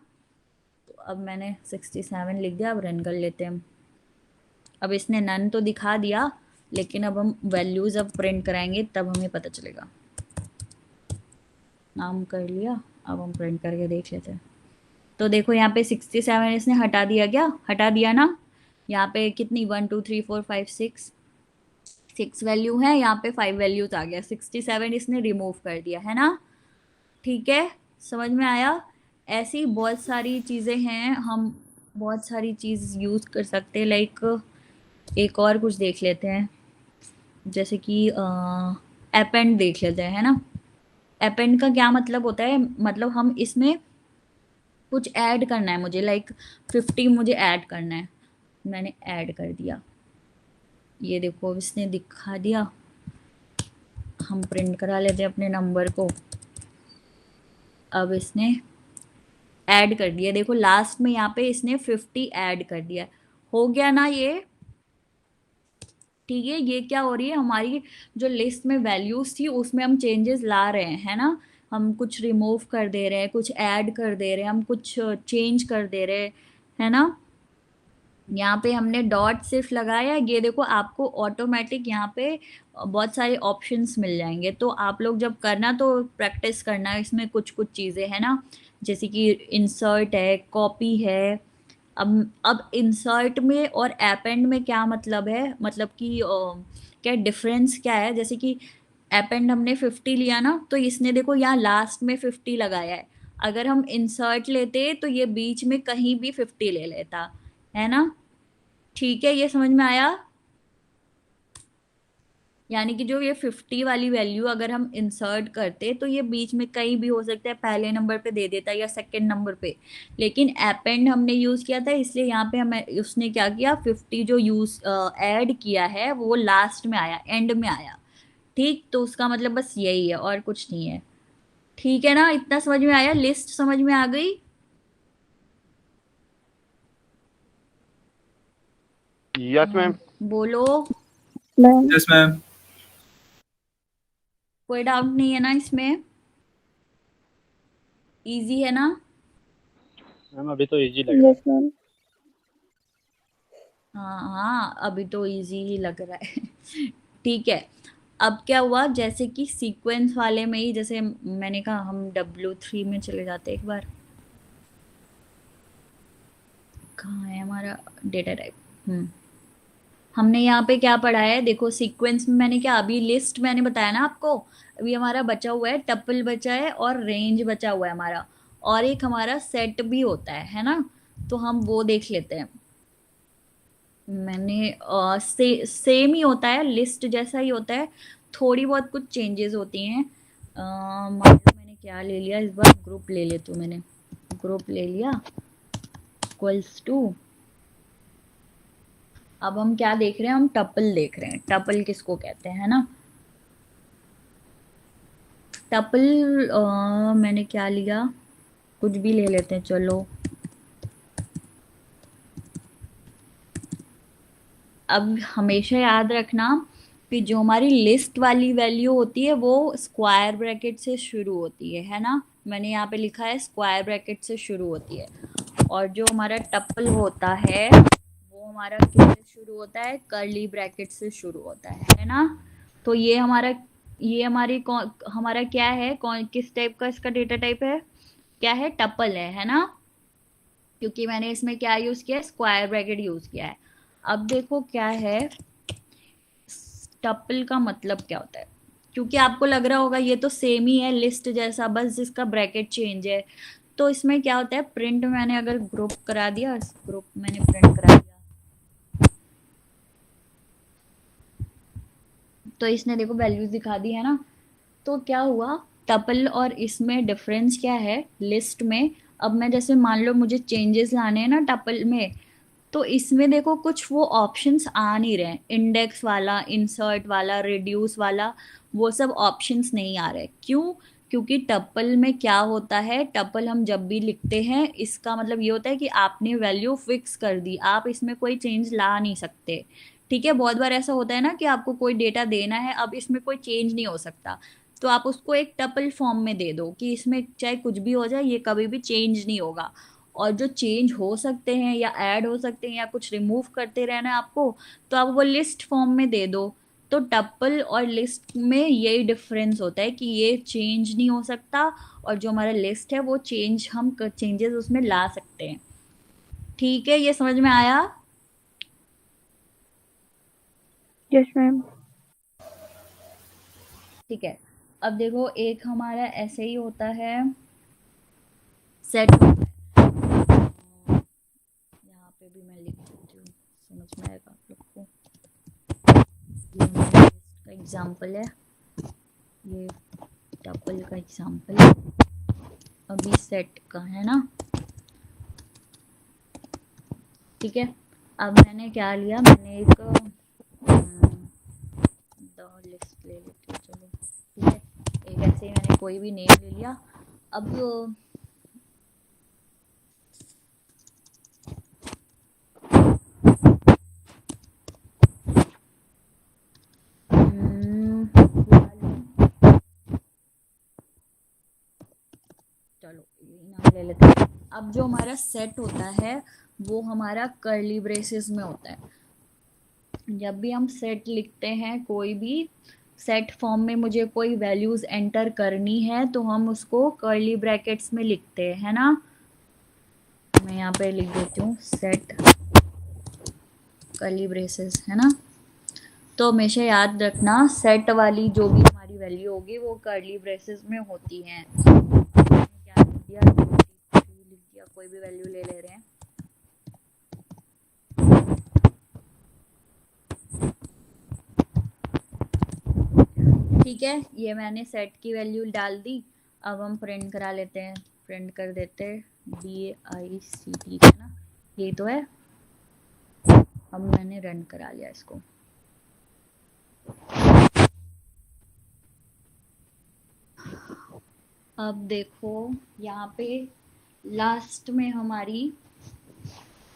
तो अब मैंने 67 लिख दिया, अब रन कर लेते हैं हम। अब इसने नन तो दिखा दिया, लेकिन अब हम वैल्यूज अब प्रिंट कराएंगे तब हमें पता चलेगा। नाम कर लिया, अब हम प्रिंट करके देख लेते हैं। तो देखो यहाँ पे 67 इसने हटा दिया, क्या हटा दिया ना। यहाँ पे कितनी 1 2 3 4 5 6 वैल्यू है, यहाँ पे 5 वैल्यूज आ गया, 67 इसने रिमूव कर दिया, है ना। ठीक है, समझ में आया। ऐसी बहुत सारी चीज़ें हैं, हम बहुत सारी चीज़ यूज़ कर सकते हैं। लाइक एक और कुछ देख लेते हैं, जैसे कि अपेंड देख लेते हैं, है ना। अपेंड का क्या मतलब होता है, मतलब हम इसमें कुछ ऐड करना है मुझे, लाइक 50 मुझे ऐड करना है, मैंने ऐड कर दिया, ये देखो इसने दिखा दिया। हम प्रिंट करा लेते हैं अपने नंबर को। अब इसने ऐड कर दिया, देखो लास्ट में यहाँ पे इसने 50 ऐड कर दिया, हो गया ना ये। ठीक है, ये क्या हो रही है, हमारी जो लिस्ट में वैल्यूज थी उसमें हम चेंजेस ला रहे हैं, है ना। हम कुछ रिमूव कर दे रहे हैं, कुछ ऐड कर दे रहे हैं, हम कुछ चेंज कर दे रहे हैं, है ना। यहाँ पे हमने डॉट सिर्फ लगाया, ये देखो आपको ऑटोमेटिक यहाँ पे बहुत सारे ऑप्शंस मिल जाएंगे। तो आप लोग जब करना तो प्रैक्टिस करना, इसमें कुछ कुछ चीज़ें है ना, जैसे कि इंसर्ट है, कॉपी है। अब इंसर्ट में और अपेंड में क्या मतलब है, मतलब कि क्या डिफरेंस क्या है। जैसे कि अपेंड हमने 50 लिया ना, तो इसने देखो यहाँ लास्ट में 50 लगाया है। अगर हम इंसर्ट लेते तो ये बीच में कहीं भी 50 ले लेता, है ना। ठीक है, ये समझ में आया। यानी कि जो ये 50 वाली वैल्यू अगर हम इंसर्ट करते तो ये बीच में कहीं भी हो सकता है, पहले नंबर पे दे देता या सेकंड नंबर पे। लेकिन अपेंड हमने यूज़ किया था, इसलिए यहाँ पे हमें उसने क्या किया, 50 जो यूज़ ऐड किया है वो लास्ट में आया, एंड में आया। ठीक, तो उसका मतलब बस यही है और कुछ नहीं है। ठीक है ना, इतना समझ में आया, लिस्ट समझ में आ गई। Yes, ma'am. बोलो, मैम यस मैम। कोई डाउट नहीं है ना इसमें, इजी है ना। मैम अभी तो इजी लग रहा यस मैम हाँ हाँ, अभी तो इजी ही लग रहा है। ठीक है, अब क्या हुआ, जैसे कि सीक्वेंस वाले में ही, जैसे मैंने कहा हम W3 में चले जाते हैं एक बार। कहाँ है हमारा डेटा टाइप। हमने यहाँ पे क्या पढ़ा है, देखो सीक्वेंस में मैंने क्या, अभी लिस्ट मैंने बताया ना आपको, अभी हमारा बचा हुआ है टपल बचा है और रेंज बचा हुआ है हमारा, और एक हमारा सेट भी होता है ना। तो हम वो देख लेते हैं। मैंने सेम ही होता है, लिस्ट जैसा ही होता है, थोड़ी बहुत कुछ चेंजेस होती हैं। मान लो मैंने क्या ले लिया इस बार, ग्रुप ले लेती हूँ, मैंने ग्रुप ले लिया इक्वल्स टू। अब हम क्या देख रहे हैं, हम टपल देख रहे हैं। टपल किसको कहते हैं, है ना। टपल मैंने क्या लिया, कुछ भी ले लेते हैं चलो। अब हमेशा याद रखना कि जो हमारी लिस्ट वाली वैल्यू होती है वो स्क्वायर ब्रैकेट से शुरू होती है ना। मैंने यहाँ पे लिखा है स्क्वायर ब्रैकेट से शुरू होती है, और जो हमारा टपल होता है वो हमारा किससे शुरू होता है, कर्ली ब्रैकेट से शुरू होता है ना। तो ये हमारा, ये हमारा क्या है, कौन किस टाइप का इसका डेटा टाइप है, क्या है, टपल है ना। क्योंकि मैंने इसमें क्या यूज किया है, स्क्वायर ब्रैकेट यूज किया है। अब देखो क्या है, टपल का मतलब क्या होता है, क्योंकि आपको लग रहा होगा ये तो सेम ही है लिस्ट जैसा, बस जिसका ब्रैकेट चेंज है। तो इसमें क्या होता है, प्रिंट मैंने अगर ग्रुप करा दिया, ग्रुप मैंने प्रिंट करा दिया, तो इसने देखो वैल्यूज दिखा दी है ना। तो क्या हुआ, टपल और इसमें डिफरेंस क्या है लिस्ट में। अब मैं जैसे मान लो मुझे चेंजेस लाने हैं ना टपल में, तो इसमें देखो कुछ वो ऑप्शंस आ नहीं रहे, इंडेक्स वाला, इंसर्ट वाला, रिड्यूस वाला, वो सब ऑप्शंस नहीं आ रहे। क्यों? क्योंकि टपल में क्या होता है, टपल हम जब भी लिखते हैं इसका मतलब ये होता है कि आपने वैल्यू फिक्स कर दी, आप इसमें कोई चेंज ला नहीं सकते। ठीक है, बहुत बार ऐसा होता है ना कि आपको कोई डेटा देना है, अब इसमें कोई चेंज नहीं हो सकता, तो आप उसको एक टपल फॉर्म में दे दो कि इसमें चाहे कुछ भी हो जाए ये कभी भी चेंज नहीं होगा। और जो चेंज हो सकते हैं या ऐड हो सकते हैं या कुछ रिमूव करते रहना है आपको, तो आप वो लिस्ट फॉर्म में दे दो। तो टपल और लिस्ट में यही डिफरेंस होता है कि ये चेंज नहीं हो सकता, और जो हमारा लिस्ट है वो चेंज, हम चेंजेस उसमें ला सकते हैं। ठीक है, ये समझ में आया? Yes ma'am. ठीक है, अब देखो एक हमारा ऐसे ही होता है सेट होता है। यहाँ पे भी मैं लिख देती हूँ, समझ में आएगा आप लोग को। ये हमारा लिस्ट का एग्जाम्पल है, ये टपल का एग्जाम्पल है, अभी सेट का है ना। ठीक है, अब मैंने क्या लिया, मैंने एक लिस्ट ले लेती हूँ, चलो ठीक है। एक ऐसे ही मैंने कोई भी नेम ले लिया। अब चलो यही नाम ले लेते हैं। अब जो हमारा सेट होता है वो हमारा कर्ली ब्रेसेस में होता है। जब भी हम सेट लिखते हैं, कोई भी सेट फॉर्म में मुझे कोई वैल्यूज एंटर करनी है तो हम उसको कर्ली ब्रैकेट्स में लिखते हैं, है ना। मैं यहाँ पे लिख देती हूँ सेट कर्ली ब्रेसेस, है ना। तो हमेशा याद रखना सेट वाली जो भी हमारी वैल्यू होगी वो कर्ली ब्रेसेस में होती हैं। क्या लिख दिया, 23 लिख दिया, कोई भी वैल्यू ले रहे हैं। ठीक है, ये मैंने सेट की वैल्यू डाल दी। अब हम प्रिंट करा लेते हैं, प्रिंट कर देते हैं DICT, है ना, ये तो है। अब मैंने रन करा लिया इसको। अब देखो यहाँ पे लास्ट में हमारी,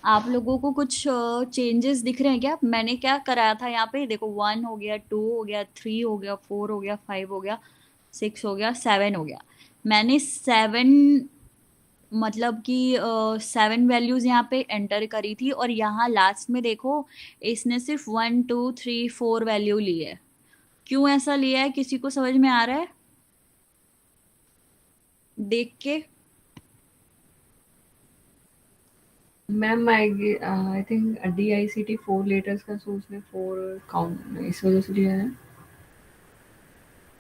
आप लोगों को कुछ चेंजेस दिख रहे हैं क्या? मैंने क्या कराया था यहाँ पे, देखो 1 हो गया, 2 हो गया, 3 हो गया, 4 हो गया, 5 हो गया, 6 हो गया, 7 हो गया। मैंने 7 मतलब कि 7 वैल्यूज यहाँ पे एंटर करी थी, और यहाँ लास्ट में देखो इसने सिर्फ 1 2 3 4 वैल्यू ली है। क्यों ऐसा लिया है, किसी को समझ में आ रहा है देख के? Ma'am I think DICT 4 letters का, सो उसने 4 काउंट इस वजह से लिया है।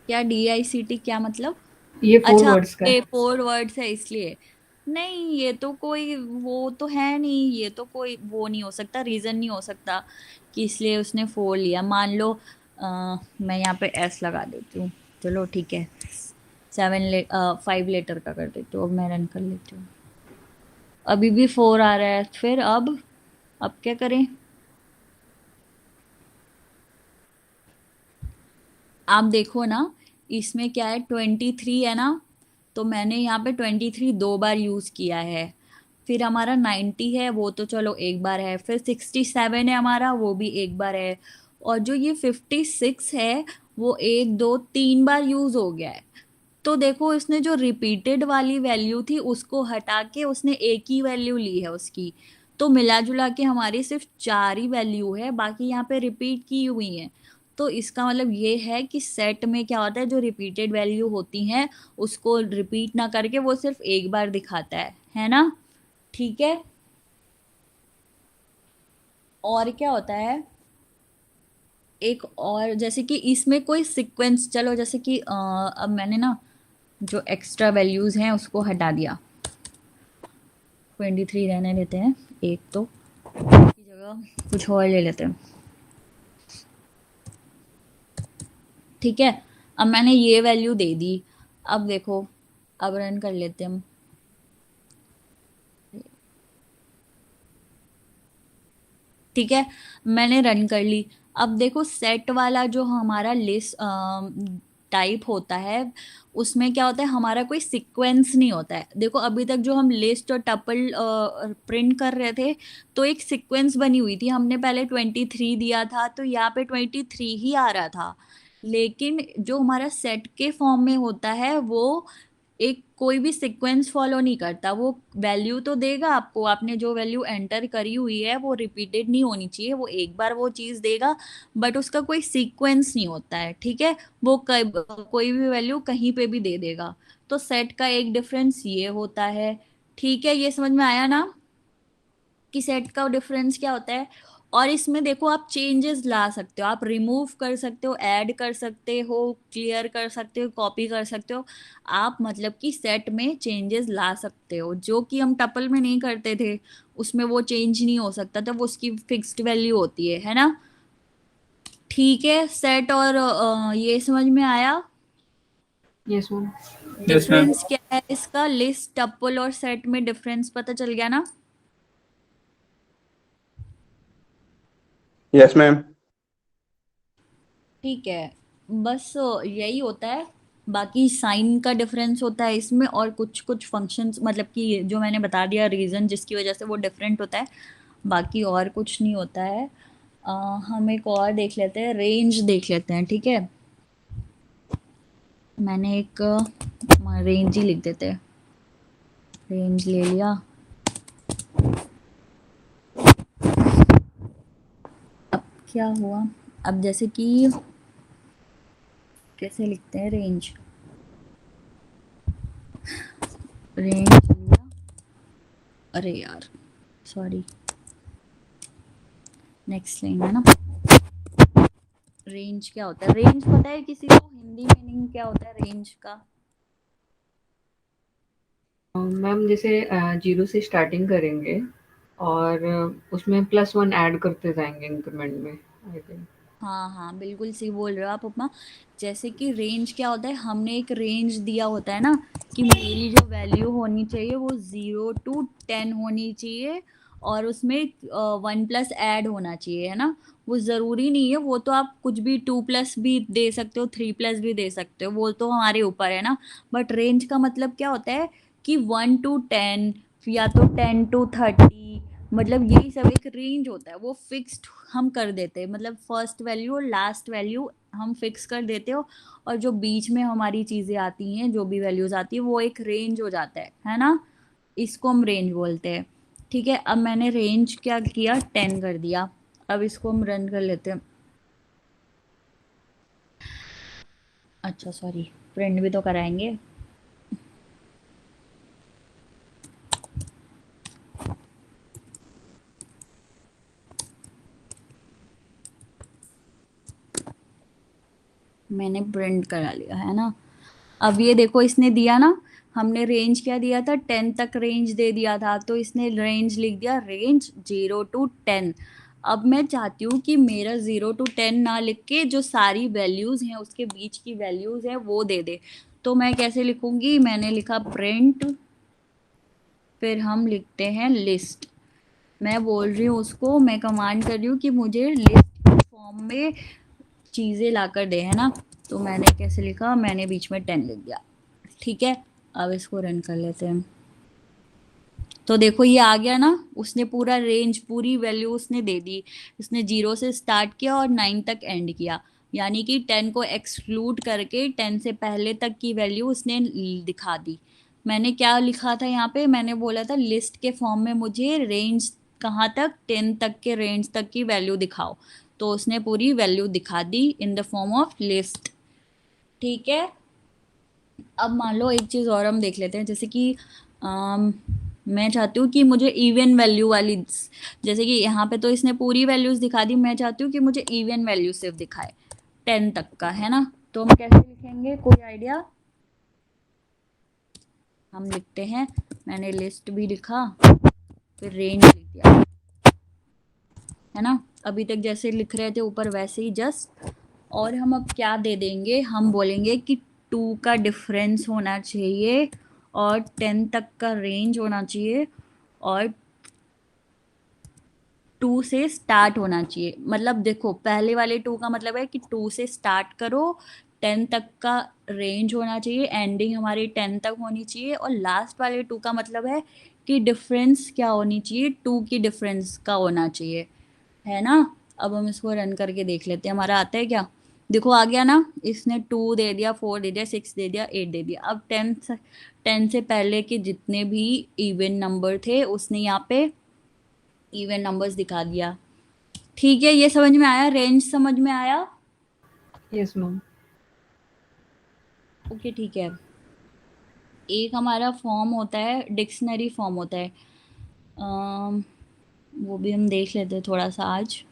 क्या DICT क्या मतलब? ये 4 अच्छा, वर्ड्स का ये है। 4 वर्ड्स है इसलिए। नहीं, ये तो कोई वो तो है नहीं, ये तो कोई वो नहीं हो सकता, रीज़न नहीं हो सकता कि इसलिए उसने 4 लिया। मान लो मैं यहाँ पे S लगा देती हूँ, चलो ठीक है, 5 लेटर का कर देती हूँ। अब मैं रन कर लेती हूँ, अभी भी 4 आ रहा है। फिर अब क्या करें? आप देखो ना, इसमें क्या है, 23 है ना, तो मैंने यहाँ पे 23 2 बार यूज़ किया है। फिर हमारा 90 है, वो तो चलो एक बार है। फिर 67 है हमारा, वो भी एक बार है। और जो ये 56 है वो 1 2 3 बार यूज़ हो गया है। तो देखो इसने जो रिपीटेड वाली वैल्यू थी उसको हटा के उसने एक ही वैल्यू ली है उसकी। तो मिला जुला के हमारी सिर्फ 4 ही वैल्यू है, बाकी यहाँ पे रिपीट की हुई है। तो इसका मतलब ये है कि सेट में क्या होता है, जो रिपीटेड वैल्यू होती हैं उसको रिपीट ना करके वो सिर्फ एक बार दिखाता है ना। ठीक है, और क्या होता है एक और, जैसे कि इसमें कोई सीक्वेंस, चलो जैसे कि अब मैंने ना जो एक्स्ट्रा वैल्यूज हैं उसको हटा दिया, 23 रहने देते हैं, एक तो की जगह कुछ और ले लेते हैं। ठीक है, अब मैंने ये वैल्यू दे दी। अब देखो, अब रन कर लेते हैं हम। ठीक है, मैंने रन कर ली। अब देखो सेट वाला जो हमारा लिस्ट टाइप होता है, उसमें क्या होता है, हमारा कोई सीक्वेंस नहीं होता है। देखो अभी तक जो हम लिस्ट और टपल प्रिंट कर रहे थे, तो एक सीक्वेंस बनी हुई थी। हमने पहले 23 दिया था, तो यहाँ पे 23 ही आ रहा था। लेकिन जो हमारा सेट के फॉर्म में होता है, वो एक कोई भी सीक्वेंस फॉलो नहीं करता। वो वैल्यू तो देगा आपको, आपने जो वैल्यू एंटर करी हुई है वो रिपीटेड नहीं होनी चाहिए, वो एक बार वो चीज़ देगा, बट उसका कोई सीक्वेंस नहीं होता है। ठीक है, वो कोई भी वैल्यू कहीं पे भी दे देगा। तो सेट का एक डिफरेंस ये होता है। ठीक है, ये समझ में आया ना कि सेट का डिफरेंस क्या होता है। और इसमें देखो आप चेंजेस ला सकते हो, आप रिमूव कर सकते हो, ऐड कर सकते हो, क्लियर कर सकते हो, कॉपी कर सकते हो। आप मतलब कि सेट में चेंजेस ला सकते हो, जो कि हम टपल में नहीं करते थे। उसमें वो चेंज नहीं हो सकता था, वो उसकी फिक्स्ड वैल्यू होती है ना। ठीक है, सेट और ये समझ में आया। Yes ma'am. Yes ma'am. Difference क्या है इसका, लिस्ट टपल और सेट में डिफरेंस पता चल गया ना। Yes ma'am. ठीक है, बस यही होता है। बाकी साइन का डिफरेंस होता है इसमें, और कुछ कुछ फंक्शंस, मतलब कि जो मैंने बता दिया रीज़न जिसकी वजह से वो डिफरेंट होता है, बाकी और कुछ नहीं होता है। हम एक और देख लेते हैं, रेंज देख लेते हैं। ठीक है, मैंने एक रेंज ही लिख देते हैं, रेंज ले लिया। अब क्या हुआ, अब जैसे कि कैसे लिखते हैं रेंज, रेंज लिया, अरे यार सॉरी, नेक्स्ट लाइन है ना। रेंज क्या होता है, रेंज पता है किसी को हिंदी मीनिंग क्या होता है रेंज का। मैम जैसे 0 से स्टार्टिंग करेंगे और उसमें +1 ऐड करते जाएंगे इंक्रीमेंट में, आई थिंक। हाँ हाँ, बिल्कुल सही बोल रहे हो आप उपमा। जैसे कि रेंज क्या होता है, हमने एक रेंज दिया होता है ना, कि मेरी जो वैल्यू होनी चाहिए वो 0 to 10 होनी चाहिए, और उसमें 1+ ऐड होना चाहिए, है ना। वो ज़रूरी नहीं है, वो तो आप कुछ भी 2+ भी दे सकते हो, 3+ भी दे सकते हो, वो तो हमारे ऊपर है ना। बट रेंज का मतलब क्या होता है कि 1 to 10 या तो 10 to 30, मतलब यही सब एक रेंज होता है। वो फिक्स्ड हम कर देते हैं, मतलब फर्स्ट वैल्यू और लास्ट वैल्यू हम फिक्स कर देते हो, और जो बीच में हमारी चीज़ें आती हैं, जो भी वैल्यूज़ आती है, वो एक रेंज हो जाता है ना। इसको हम रेंज बोलते हैं। ठीक है, अब मैंने रेंज क्या किया, 10 कर दिया। अब इसको हम रन कर लेते हैं। अच्छा सॉरी, प्रिंट भी तो कराएंगे। मैंने प्रिंट करा लिया है ना। अब ये देखो, इसने दिया ना, हमने रेंज क्या दिया था, 10 तक रेंज दे दिया था, तो इसने रेंज लिख दिया, रेंज 0 to 10। अब मैं चाहती हूँ कि मेरा 0 to 10 ना लिख के जो सारी वैल्यूज़ हैं उसके बीच की वैल्यूज़ हैं वो दे दे। तो मैं कैसे लिखूँगी, मैंने लिखा प्रिंट, फिर हम लिखते हैं लिस्ट। मैं बोल रही हूँ उसको, मैं कमांड कर रही हूँ कि मुझे लिस्ट फॉर्म में चीज़ें ला कर दे, है ना। तो मैंने कैसे लिखा, मैंने बीच में 10 लिख दिया। ठीक है, अब इसको रन कर लेते हैं। तो देखो ये आ गया ना, उसने पूरा रेंज, पूरी वैल्यू उसने दे दी। उसने 0 से स्टार्ट किया और 9 तक एंड किया, यानी कि 10 को एक्सक्लूड करके 10 से पहले तक की वैल्यू उसने दिखा दी। मैंने क्या लिखा था यहाँ पे, मैंने बोला था लिस्ट के फॉर्म में मुझे रेंज कहाँ तक, 10 तक के रेंज तक की वैल्यू दिखाओ। तो उसने पूरी वैल्यू दिखा दी in the form of list. ठीक है, अब मान लो एक चीज़ और हम देख लेते हैं, जैसे कि मैं चाहती हूँ कि मुझे इवन वैल्यू वाली, जैसे कि यहाँ पे तो इसने पूरी वैल्यूज़ दिखा दी, मैं चाहती हूँ कि मुझे इवन वैल्यू सिर्फ दिखाए 10 तक का, है ना। तो हम कैसे लिखेंगे, कोई आइडिया। हम लिखते हैं, मैंने लिस्ट भी लिखा, फिर रेंज लिख दिया, है ना। अभी तक जैसे लिख रहे थे ऊपर वैसे ही जस्ट और हम अब क्या दे देंगे, हम बोलेंगे कि 2 का डिफरेंस होना चाहिए और 10 तक का रेंज होना चाहिए और 2 से स्टार्ट होना चाहिए। मतलब देखो पहले वाले 2 का मतलब है कि 2 से स्टार्ट करो, 10 तक का रेंज होना चाहिए, एंडिंग हमारी 10 तक होनी चाहिए, और लास्ट वाले 2 का मतलब है कि डिफरेंस क्या होनी चाहिए, 2 की डिफरेंस का होना चाहिए, है ना। अब हम इसको रन करके देख लेते हैं हमारा आता है क्या। देखो आ गया ना, इसने 2 दे दिया, 4 दे दिया, 6 दे दिया, 8 दे दिया। अब 10 से पहले के जितने भी इवन नंबर थे उसने यहाँ पे इवन नंबर्स दिखा दिया। ठीक है, ये समझ में आया, रेंज समझ में आया। Yes ma'am. ओके ठीक है। एक हमारा फॉर्म होता है, डिक्शनरी फॉर्म होता है, वो भी हम देख लेते हैं थोड़ा सा आज।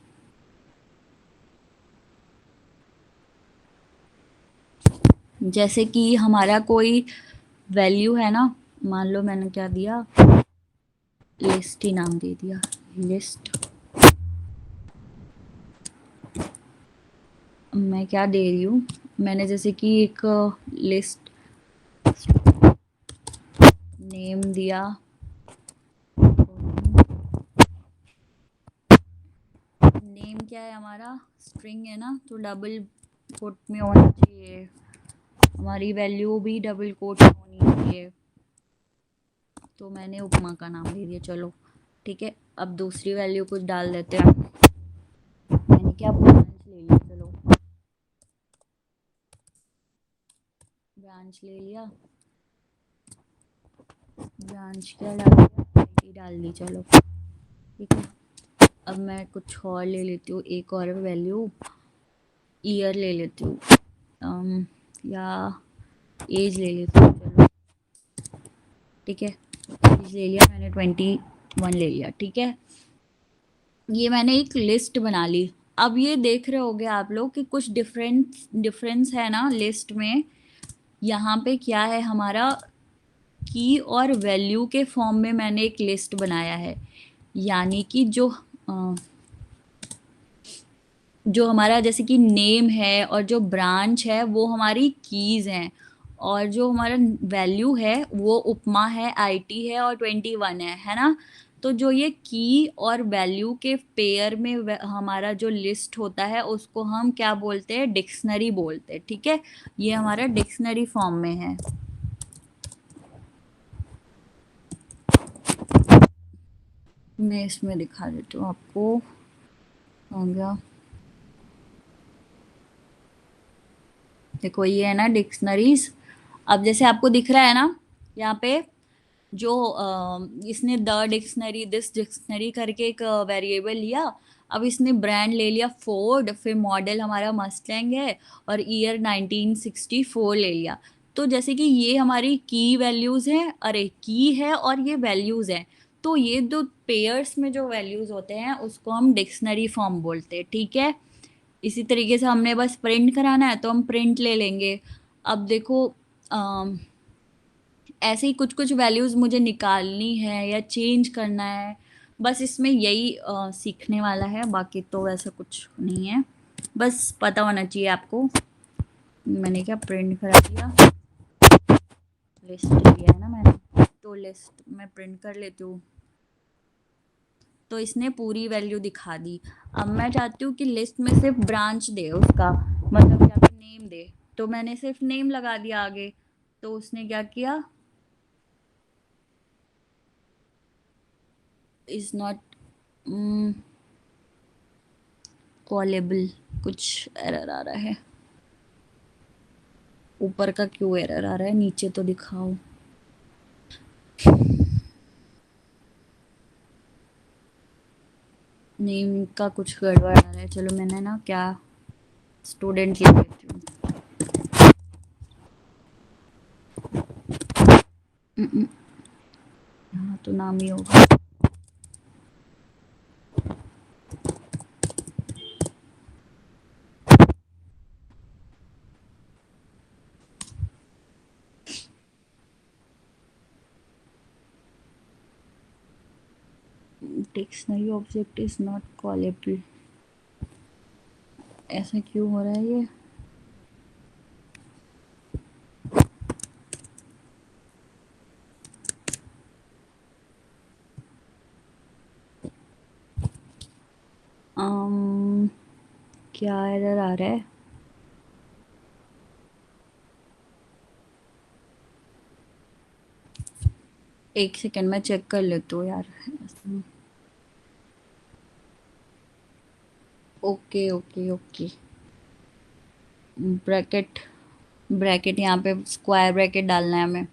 जैसे कि हमारा कोई वैल्यू है ना, मान लो मैंने क्या दिया, लिस्ट ही नाम दे दिया, लिस्ट। मैं क्या दे रही हूँ, मैंने जैसे कि एक लिस्ट नेम दिया, नेम क्या है हमारा, स्ट्रिंग है ना, तो डबल कोट में होना चाहिए, हमारी वैल्यू भी डबल कोट में होनी चाहिए। तो मैंने उपमा का नाम दे दिया, चलो ठीक है। अब दूसरी वैल्यू कुछ डाल देते हैं, मैंने क्या ब्रांच ले लिया, चलो ब्रांच ले लिया, ब्रांच क्या डाल दिया, आईडी डाल दी, चलो ठीक है। अब मैं कुछ और ले लेती हूँ, एक और वैल्यू, ईयर ले लेती हूँ, या एज ले लेती हूँ, चलो ठीक है। एज ले लिया मैंने, 21 ले लिया, ठीक है। ये मैंने एक लिस्ट बना ली। अब ये देख रहे होगे आप लोग कि कुछ डिफरेंस है ना लिस्ट में। यहाँ पे क्या है हमारा, की और वैल्यू के फॉर्म में मैंने एक लिस्ट बनाया है, यानी कि जो हमारा जैसे कि नेम है और जो ब्रांच है वो हमारी कीज़ हैं, और जो हमारा वैल्यू है वो उपमा है, आईटी है और 21 है ना। तो जो ये की और वैल्यू के पेयर में हमारा जो लिस्ट होता है उसको हम क्या बोलते हैं, डिक्शनरी बोलते हैं, ठीक है। ये हमारा डिक्शनरी फॉर्म में है। मैं इसमें दिखा देती हूँ आपको, हो गया, देखो ये है ना डिक्शनरीज। अब जैसे आपको दिख रहा है ना यहाँ पे, जो इसने द डिक्शनरी, दिस डिक्शनरी करके एक वेरिएबल लिया। अब इसने ब्रांड ले लिया फोर्ड, फिर मॉडल हमारा मस्टैंग है और ईयर 1964 ले लिया। तो जैसे कि ये हमारी की वैल्यूज़ हैं, अरे की है और ये वैल्यूज़ हैं, तो ये दो पेयर्स में जो वैल्यूज़ होते हैं उसको हम डिक्शनरी फॉर्म बोलते हैं, ठीक है। इसी तरीके से हमने बस प्रिंट कराना है तो हम प्रिंट ले लेंगे। अब देखो ऐसे ही कुछ कुछ वैल्यूज़ मुझे निकालनी है या चेंज करना है, बस इसमें यही सीखने वाला है, बाकी तो वैसा कुछ नहीं है, बस पता होना चाहिए आपको। मैंने क्या प्रिंट करा दिया, लिस्ट लिया है ना मैंने, तो लिस्ट में प्रिंट कर लेती हूँ। तो इसने पूरी वैल्यू दिखा दी। अब मैं चाहती हूँ कि लिस्ट में सिर्फ ब्रांच दे उसका, मतलब या फिर नेम दे, तो मैंने सिर्फ नेम लगा दिया आगे। तो उसने क्या किया, इज नॉट कॉलेबल, कुछ एरर आ रहा है, ऊपर का क्यों एरर आ रहा है, नीचे तो दिखाओ। नेम का कुछ गड़बड़ आ रहा है, चलो मैंने ना क्या स्टूडेंट लिख लेती हूँ। यहाँ तो नाम ही होगा। Dictionary object is not callable. ऐसा क्यों हो रहा है ये? क्या एरर आ रहा है? एक सेकंड में चेक कर लेती हूँ यार। Okay okay okay, bracket bracket यहाँ पे स्क्वायर ब्रैकेट डालना है हमें।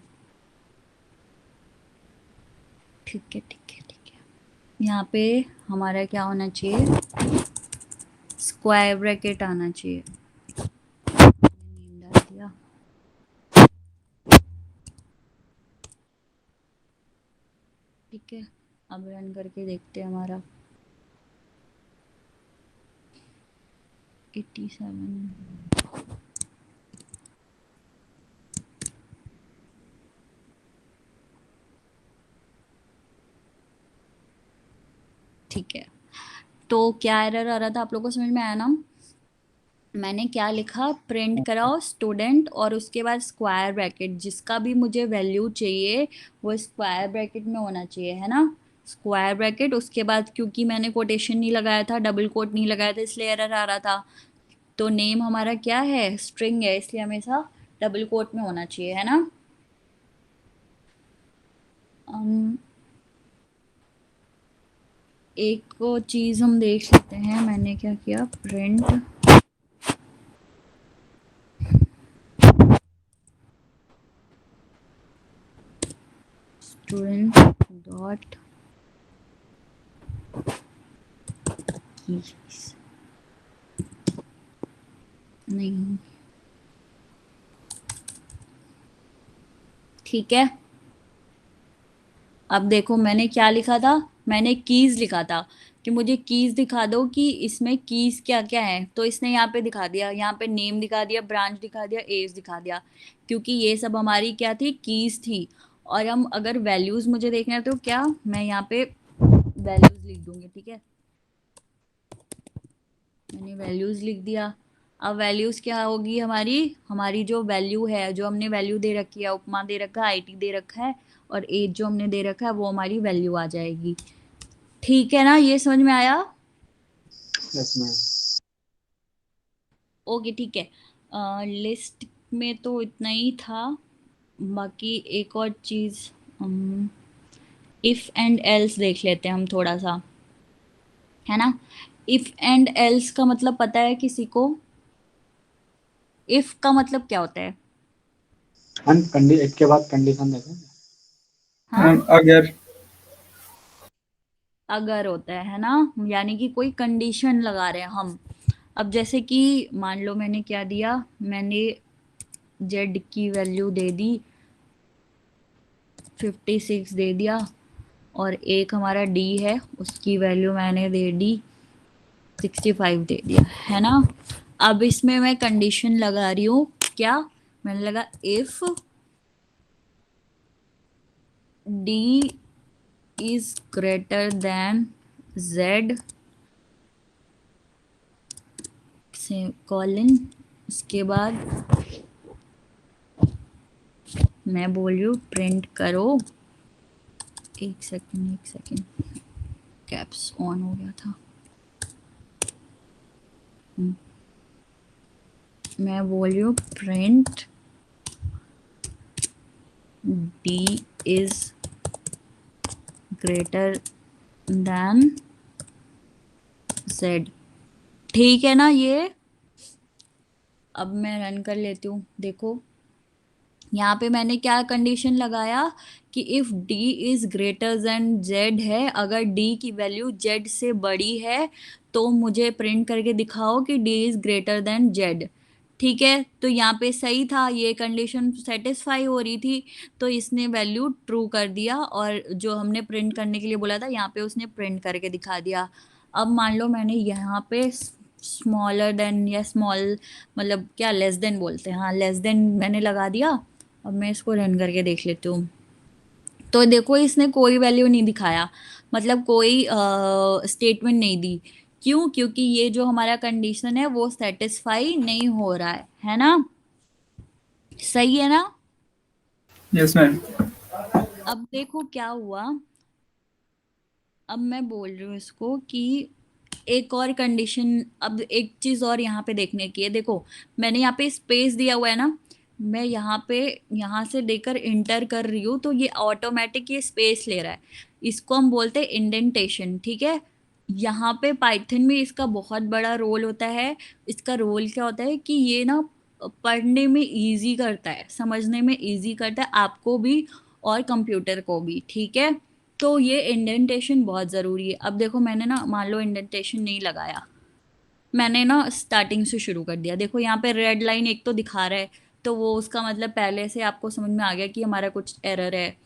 ठीक है ठीक है ठीक है, यहाँ पे हमारा क्या होना चाहिए, स्क्वायर ब्रैकेट आना चाहिए। नेम डाल दिया। ठीक है, अब रन करके देखते हैं हमारा 87। ठीक है, तो क्या एरर आ रहा था आप लोगों को समझ में आया ना? मैंने क्या लिखा, प्रिंट कराओ स्टूडेंट और उसके बाद स्क्वायर ब्रैकेट, जिसका भी मुझे वैल्यू चाहिए वो स्क्वायर ब्रैकेट में होना चाहिए, है ना? स्क्वायर ब्रैकेट, उसके बाद क्योंकि मैंने कोटेशन नहीं लगाया था, डबल कोट नहीं लगाया था, इसलिए एरर आ रहा था। तो नेम हमारा क्या है, स्ट्रिंग है, इसलिए हमेशा डबल कोट में होना चाहिए, है ना? एक चीज हम देख लेते हैं, मैंने क्या किया, प्रिंट स्टूडेंट डॉट कीज, नहीं, ठीक है। अब देखो मैंने क्या लिखा था, मैंने कीज लिखा था कि मुझे कीज दिखा दो कि इसमें कीज क्या क्या है, तो इसने यहाँ पे दिखा दिया, यहाँ पे नेम दिखा दिया, ब्रांच दिखा दिया, एज दिखा दिया, क्योंकि ये सब हमारी क्या थी, कीज थी। और हम अगर वैल्यूज मुझे देखना है तो क्या, मैं यहाँ पे वैल्यूज लिख दूंगी, ठीक है। मैंने वैल्यूज लिख दिया। अब वैल्यूज क्या होगी हमारी, हमारी जो वैल्यू है, जो हमने वैल्यू दे रखी है, उपमा दे रखा है, आईटी दे रखा है और एज जो हमने दे रखा है, वो हमारी वैल्यू आ जाएगी। ठीक है ना, ये समझ में आया? Yes ma'am. ओके ठीक है, लिस्ट में तो इतना ही था। बाकी एक और चीज, इफ एंड एल्स देख लेते हैं हम थोड़ा सा, है ना? इफ एंड एल्स का मतलब पता है किसी को? इफ का मतलब क्या होता है? हम एक के बाद कंडीशन देखें। हाँ, अगर अगर होता है ना, यानी कि कोई कंडीशन लगा रहे हैं हम। अब जैसे कि मान लो मैंने क्या दिया, मैंने जेड की वैल्यू दे दी 56 दे दिया, और एक हमारा डी है, उसकी वैल्यू मैंने दे दी 65 दे दिया, है ना? अब इसमें मैं कंडीशन लगा रही हूँ, क्या मैंने लगा, if D is greater than Z से कॉलन, उसके बाद मैं बोल रही हूँ प्रिंट करो, एक सेकंड कैप्स ऑन हो गया था। मैं बोल रही हूँ print D is greater than Z, ठीक है ना ये? अब मैं रन कर लेती हूँ, देखो यहाँ पे मैंने क्या कंडीशन लगाया कि if d is greater than z है, अगर d की वैल्यू z से बड़ी है तो मुझे प्रिंट करके दिखाओ कि d is greater than z, ठीक है। तो यहाँ पे सही था, ये कंडीशन सेटिस्फाई हो रही थी, तो इसने वैल्यू ट्रू कर दिया, और जो हमने प्रिंट करने के लिए बोला था यहाँ पे उसने प्रिंट करके दिखा दिया। अब मान लो मैंने यहाँ पे स्मॉलर देन या स्मॉल, मतलब क्या लेस देन बोलते हैं, हाँ लेस देन मैंने लगा दिया। अब मैं इसको रन करके देख लेती हूँ, तो देखो इसने कोई वैल्यू नहीं दिखाया, मतलब कोई स्टेटमेंट नहीं दी, क्यों? क्योंकि ये जो हमारा कंडीशन है वो सेटिस्फाई नहीं हो रहा है ना? सही है ना? Yes ma'am. अब देखो क्या हुआ, अब मैं बोल रही हूँ इसको कि एक और कंडीशन, अब एक चीज और यहाँ पे देखने की है। देखो मैंने यहाँ पे स्पेस दिया हुआ है ना, मैं यहाँ पे यहाँ से लेकर इंटर कर रही हूँ तो ये ऑटोमेटिक ये स्पेस ले रहा है, इसको हम बोलते हैं इंडेंटेशन। ठीक है, यहाँ पे पाइथन में इसका बहुत बड़ा रोल होता है। इसका रोल क्या होता है कि ये ना पढ़ने में इजी करता है, समझने में इजी करता है आपको भी और कंप्यूटर को भी। ठीक है, तो ये इंडेंटेशन बहुत ज़रूरी है। अब देखो मैंने ना मान लो इंडेंटेशन नहीं लगाया, मैंने ना स्टार्टिंग से शुरू कर दिया। देखो यहाँ पे रेड लाइन एक तो दिखा रहा है, तो वो उसका मतलब पहले से आपको समझ में आ गया कि हमारा कुछ एरर है।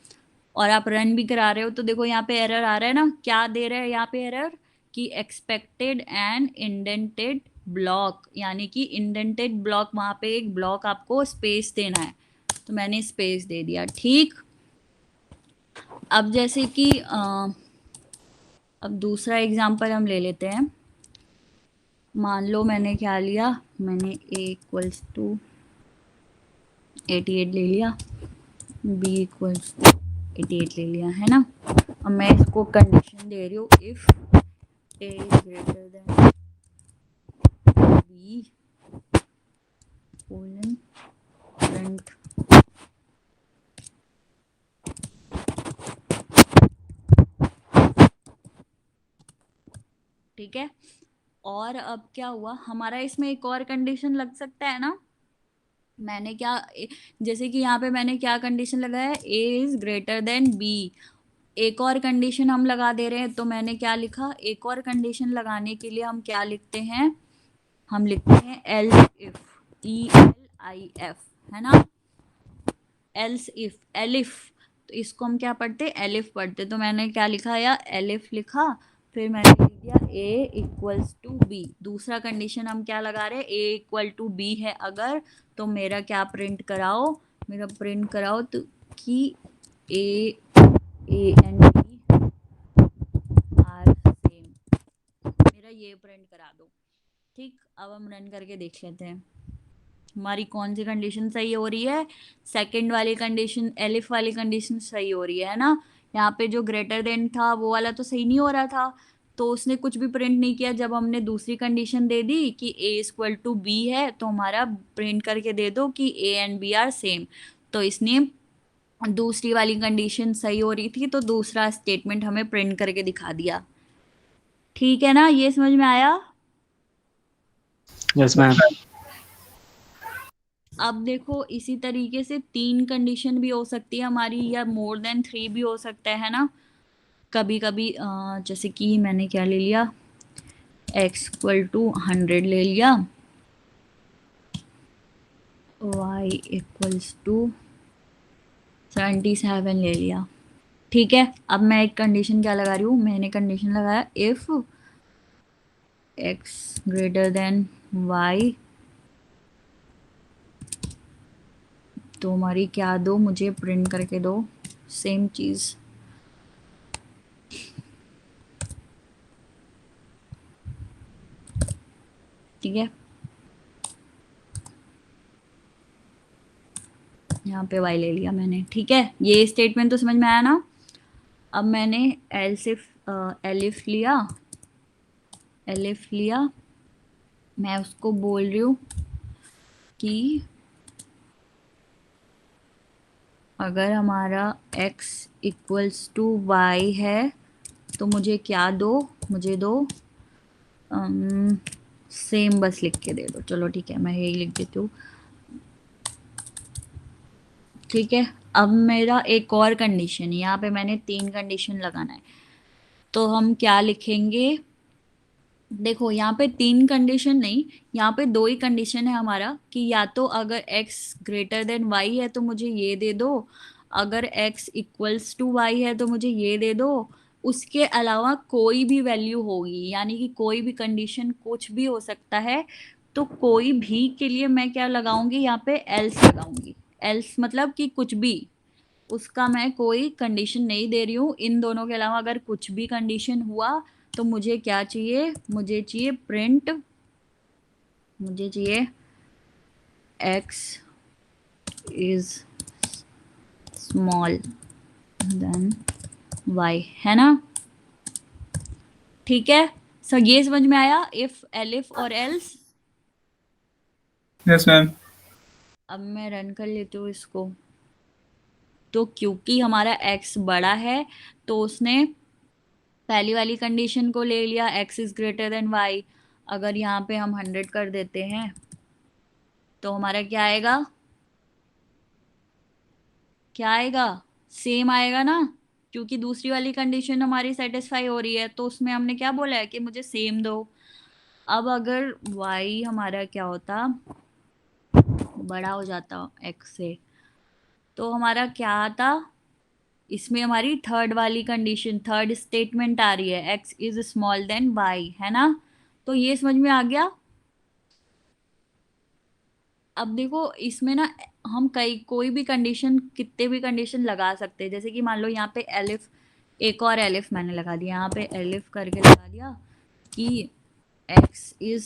और आप रन भी करा रहे हो तो देखो यहाँ पे एरर आ रहा है ना, क्या दे रहा है यहाँ पे एरर कि एक्सपेक्टेड एंड इंडेंटेड ब्लॉक, यानी कि इंडेंटेड ब्लॉक, वहाँ पे एक ब्लॉक आपको स्पेस देना है, तो मैंने स्पेस दे दिया। ठीक, अब जैसे कि अब दूसरा एग्जांपल हम ले लेते हैं। मान लो मैंने क्या लिया, मैंने a इक्वल्स टू 88 ले लिया, b इक्वल्स टू 88 ले लिया, है ना। अब मैं इसको कंडीशन दे रही हूँ, if a is greater than b colon print ठीक है। और अब क्या हुआ हमारा, इसमें एक और कंडीशन लग सकता है ना। मैंने क्या, जैसे कि यहाँ पे मैंने क्या कंडीशन लगाया, a is greater than b, एक और कंडीशन हम लगा दे रहे हैं। तो मैंने क्या लिखा, एक और कंडीशन लगाने के लिए हम क्या लिखते हैं, हम लिखते हैं एल्स इफ, ELIF, है ना। एल्स इफ, एलिफ, तो इसको हम क्या पढ़ते, एलिफ पढ़ते। तो मैंने क्या लिखा, या एलिफ लिखा, फिर मैंने लिख दिया a इक्वल्स टू बी। दूसरा कंडीशन हम क्या लगा रहे हैं, a इक्वल टू बी है अगर, तो मेरा क्या प्रिंट कराओ, मेरा प्रिंट कराओ तो कि a and b are same, मेरा ये प्रिंट करा दो। ठीक, अब हम रन करके देख लेते हैं हमारी कौन सी कंडीशन सही हो रही है। सेकंड वाली कंडीशन, एलिफ वाली कंडीशन सही हो रही है ना। यहाँ पे जो ग्रेटर देन था वो वाला तो सही नहीं हो रहा था, तो उसने कुछ भी प्रिंट नहीं किया। जब हमने दूसरी कंडीशन दे दी कि a इक्वल टू b है, तो हमारा प्रिंट करके दे दो कि a and b are same, तो इसने दूसरी वाली कंडीशन सही हो रही थी तो दूसरा स्टेटमेंट हमें प्रिंट करके दिखा दिया। ठीक है ना, ये समझ में आया। Yes ma'am. अब देखो इसी तरीके से 3 कंडीशन भी हो सकती है हमारी, या मोर देन 3 भी हो सकता है ना। कभी कभी जैसे कि मैंने क्या ले लिया, x इक्वल टू 100 ले लिया, y इक्वल्स टू 77 ले लिया। ठीक है, अब मैं एक कंडीशन क्या लगा रही हूँ, मैंने कंडीशन लगाया if x greater than y, तो हमारी क्या दो, मुझे प्रिंट करके दो सेम चीज। ठीक है, यहाँ पे y ले लिया मैंने। ठीक है, ये स्टेटमेंट तो समझ में आया ना। अब मैंने एलिफ लिया, मैं उसको बोल रही हूँ कि अगर हमारा x इक्वल्स टू y है तो मुझे क्या दो, मुझे दो सेम, बस लिख के दे दो। चलो ठीक है, मैं यही लिख देती हूँ। ठीक है, अब मेरा एक और कंडीशन, यहाँ पे मैंने 3 कंडीशन लगाना है, तो हम क्या लिखेंगे। देखो यहाँ पे 3 कंडीशन नहीं, यहाँ पे 2 ही कंडीशन है हमारा कि या तो अगर x ग्रेटर देन y है तो मुझे ये दे दो, अगर x इक्वल्स टू y है तो मुझे ये दे दो। उसके अलावा कोई भी वैल्यू होगी, यानी कि कोई भी कंडीशन कुछ भी हो सकता है, तो कोई भी के लिए मैं क्या लगाऊंगी, यहाँ पे एल्स लगाऊंगी। एल्स मतलब कि कुछ भी, उसका मैं कोई कंडीशन नहीं दे रही हूँ। इन दोनों के अलावा अगर कुछ भी कंडीशन हुआ तो मुझे क्या चाहिए, मुझे चाहिए प्रिंट, मुझे चाहिए x is small then y, है ना। ठीक है सर, ये समझ में आया इफ, एलिफ और एल्स। Yes, ma'am. अब मैं रन कर लेती हूँ इसको। तो क्योंकि हमारा x बड़ा है तो उसने पहली वाली कंडीशन को ले लिया, x is greater than y। अगर यहाँ पे हम 100 कर देते हैं तो हमारा क्या आएगा, क्या आएगा, सेम आएगा ना, क्योंकि दूसरी वाली कंडीशन हमारी सेटिस्फाई हो रही है, तो उसमें हमने क्या बोला है कि मुझे सेम दो। अब अगर y हमारा क्या होता, बड़ा हो जाता x से, तो हमारा क्या आता, इसमें हमारी थर्ड वाली कंडीशन, थर्ड स्टेटमेंट आ रही है, x is small then y, है ना। तो ये समझ में आ गया। अब देखो इसमें ना हम कोई भी कंडीशन, कितने भी कंडीशन लगा सकते हैं। जैसे कि मान लो यहाँ पे एलिफ, एक और एलिफ मैंने लगा दिया, यहाँ पे एलिफ करके लगा दिया कि x is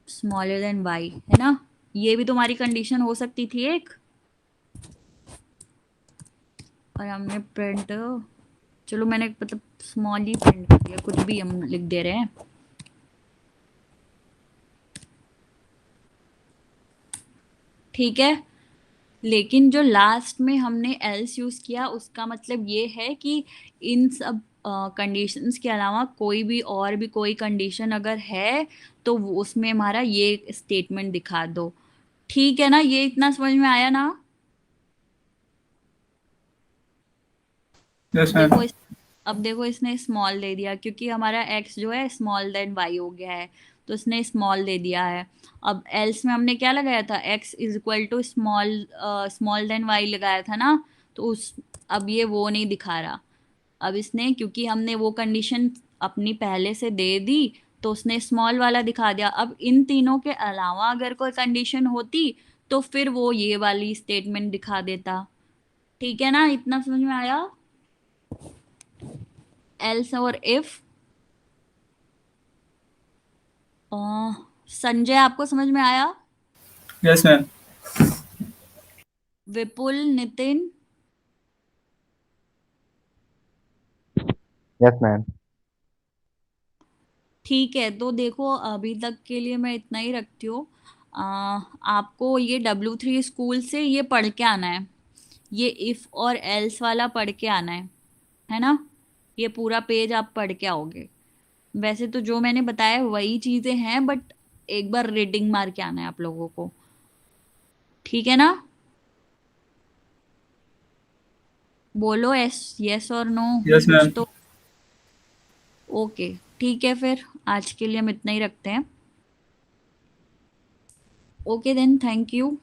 smaller than y, है ना। ये भी तुम्हारी कंडीशन हो सकती थी एक, और हमने प्रिंट, चलो मैंने मतलब स्मॉल ही प्रिंट कर दिया, कुछ भी हम लिख दे रहे हैं। ठीक है, लेकिन जो लास्ट में हमने एल्स यूज किया उसका मतलब ये है कि इन सब कंडीशंस के अलावा कोई भी और भी कोई कंडीशन अगर है तो उसमें हमारा ये स्टेटमेंट दिखा दो। ठीक है ना, ये इतना समझ में आया ना। Yes, देखो ma'am. अब देखो इसने स्मॉल दे दिया क्योंकि हमारा एक्स जो है स्मॉल देन वाई हो गया है, तो इसने स्मॉल दे दिया है। अब एल्स में हमने क्या लगाया था, x is equal to small small then y लगाया था ना, तो उस अब ये वो नहीं दिखा रहा। अब इसने, क्योंकि हमने वो कंडीशन अपनी पहले से दे दी, तो उसने स्मॉल वाला दिखा दिया। अब इन तीनों के अलावा अगर कोई कंडीशन होती तो फिर वो ये वाली स्टेटमेंट दिखा देता। ठीक है ना, इतना समझ में आया। एल्स और इफ। संजय आपको समझ में आया। Yes, ma'am. विपुल, नितिन, Yes, ma'am. ठीक है। तो देखो अभी तक के लिए मैं इतना ही रखती हूँ। आपको ये W3 स्कूल से ये पढ़ के आना है, ये इफ और एल्स वाला पढ़ के आना है ना। ये पूरा पेज आप पढ़ के आओगे। वैसे तो जो मैंने बताया वही चीजें हैं, बट एक बार रीडिंग मार के आना है आप लोगों को। ठीक है ना, बोलो यस और नो, Yes, कुछ ma'am. तो। ओके ठीक है, फिर आज के लिए हम इतना ही रखते हैं। Okay then, thank you.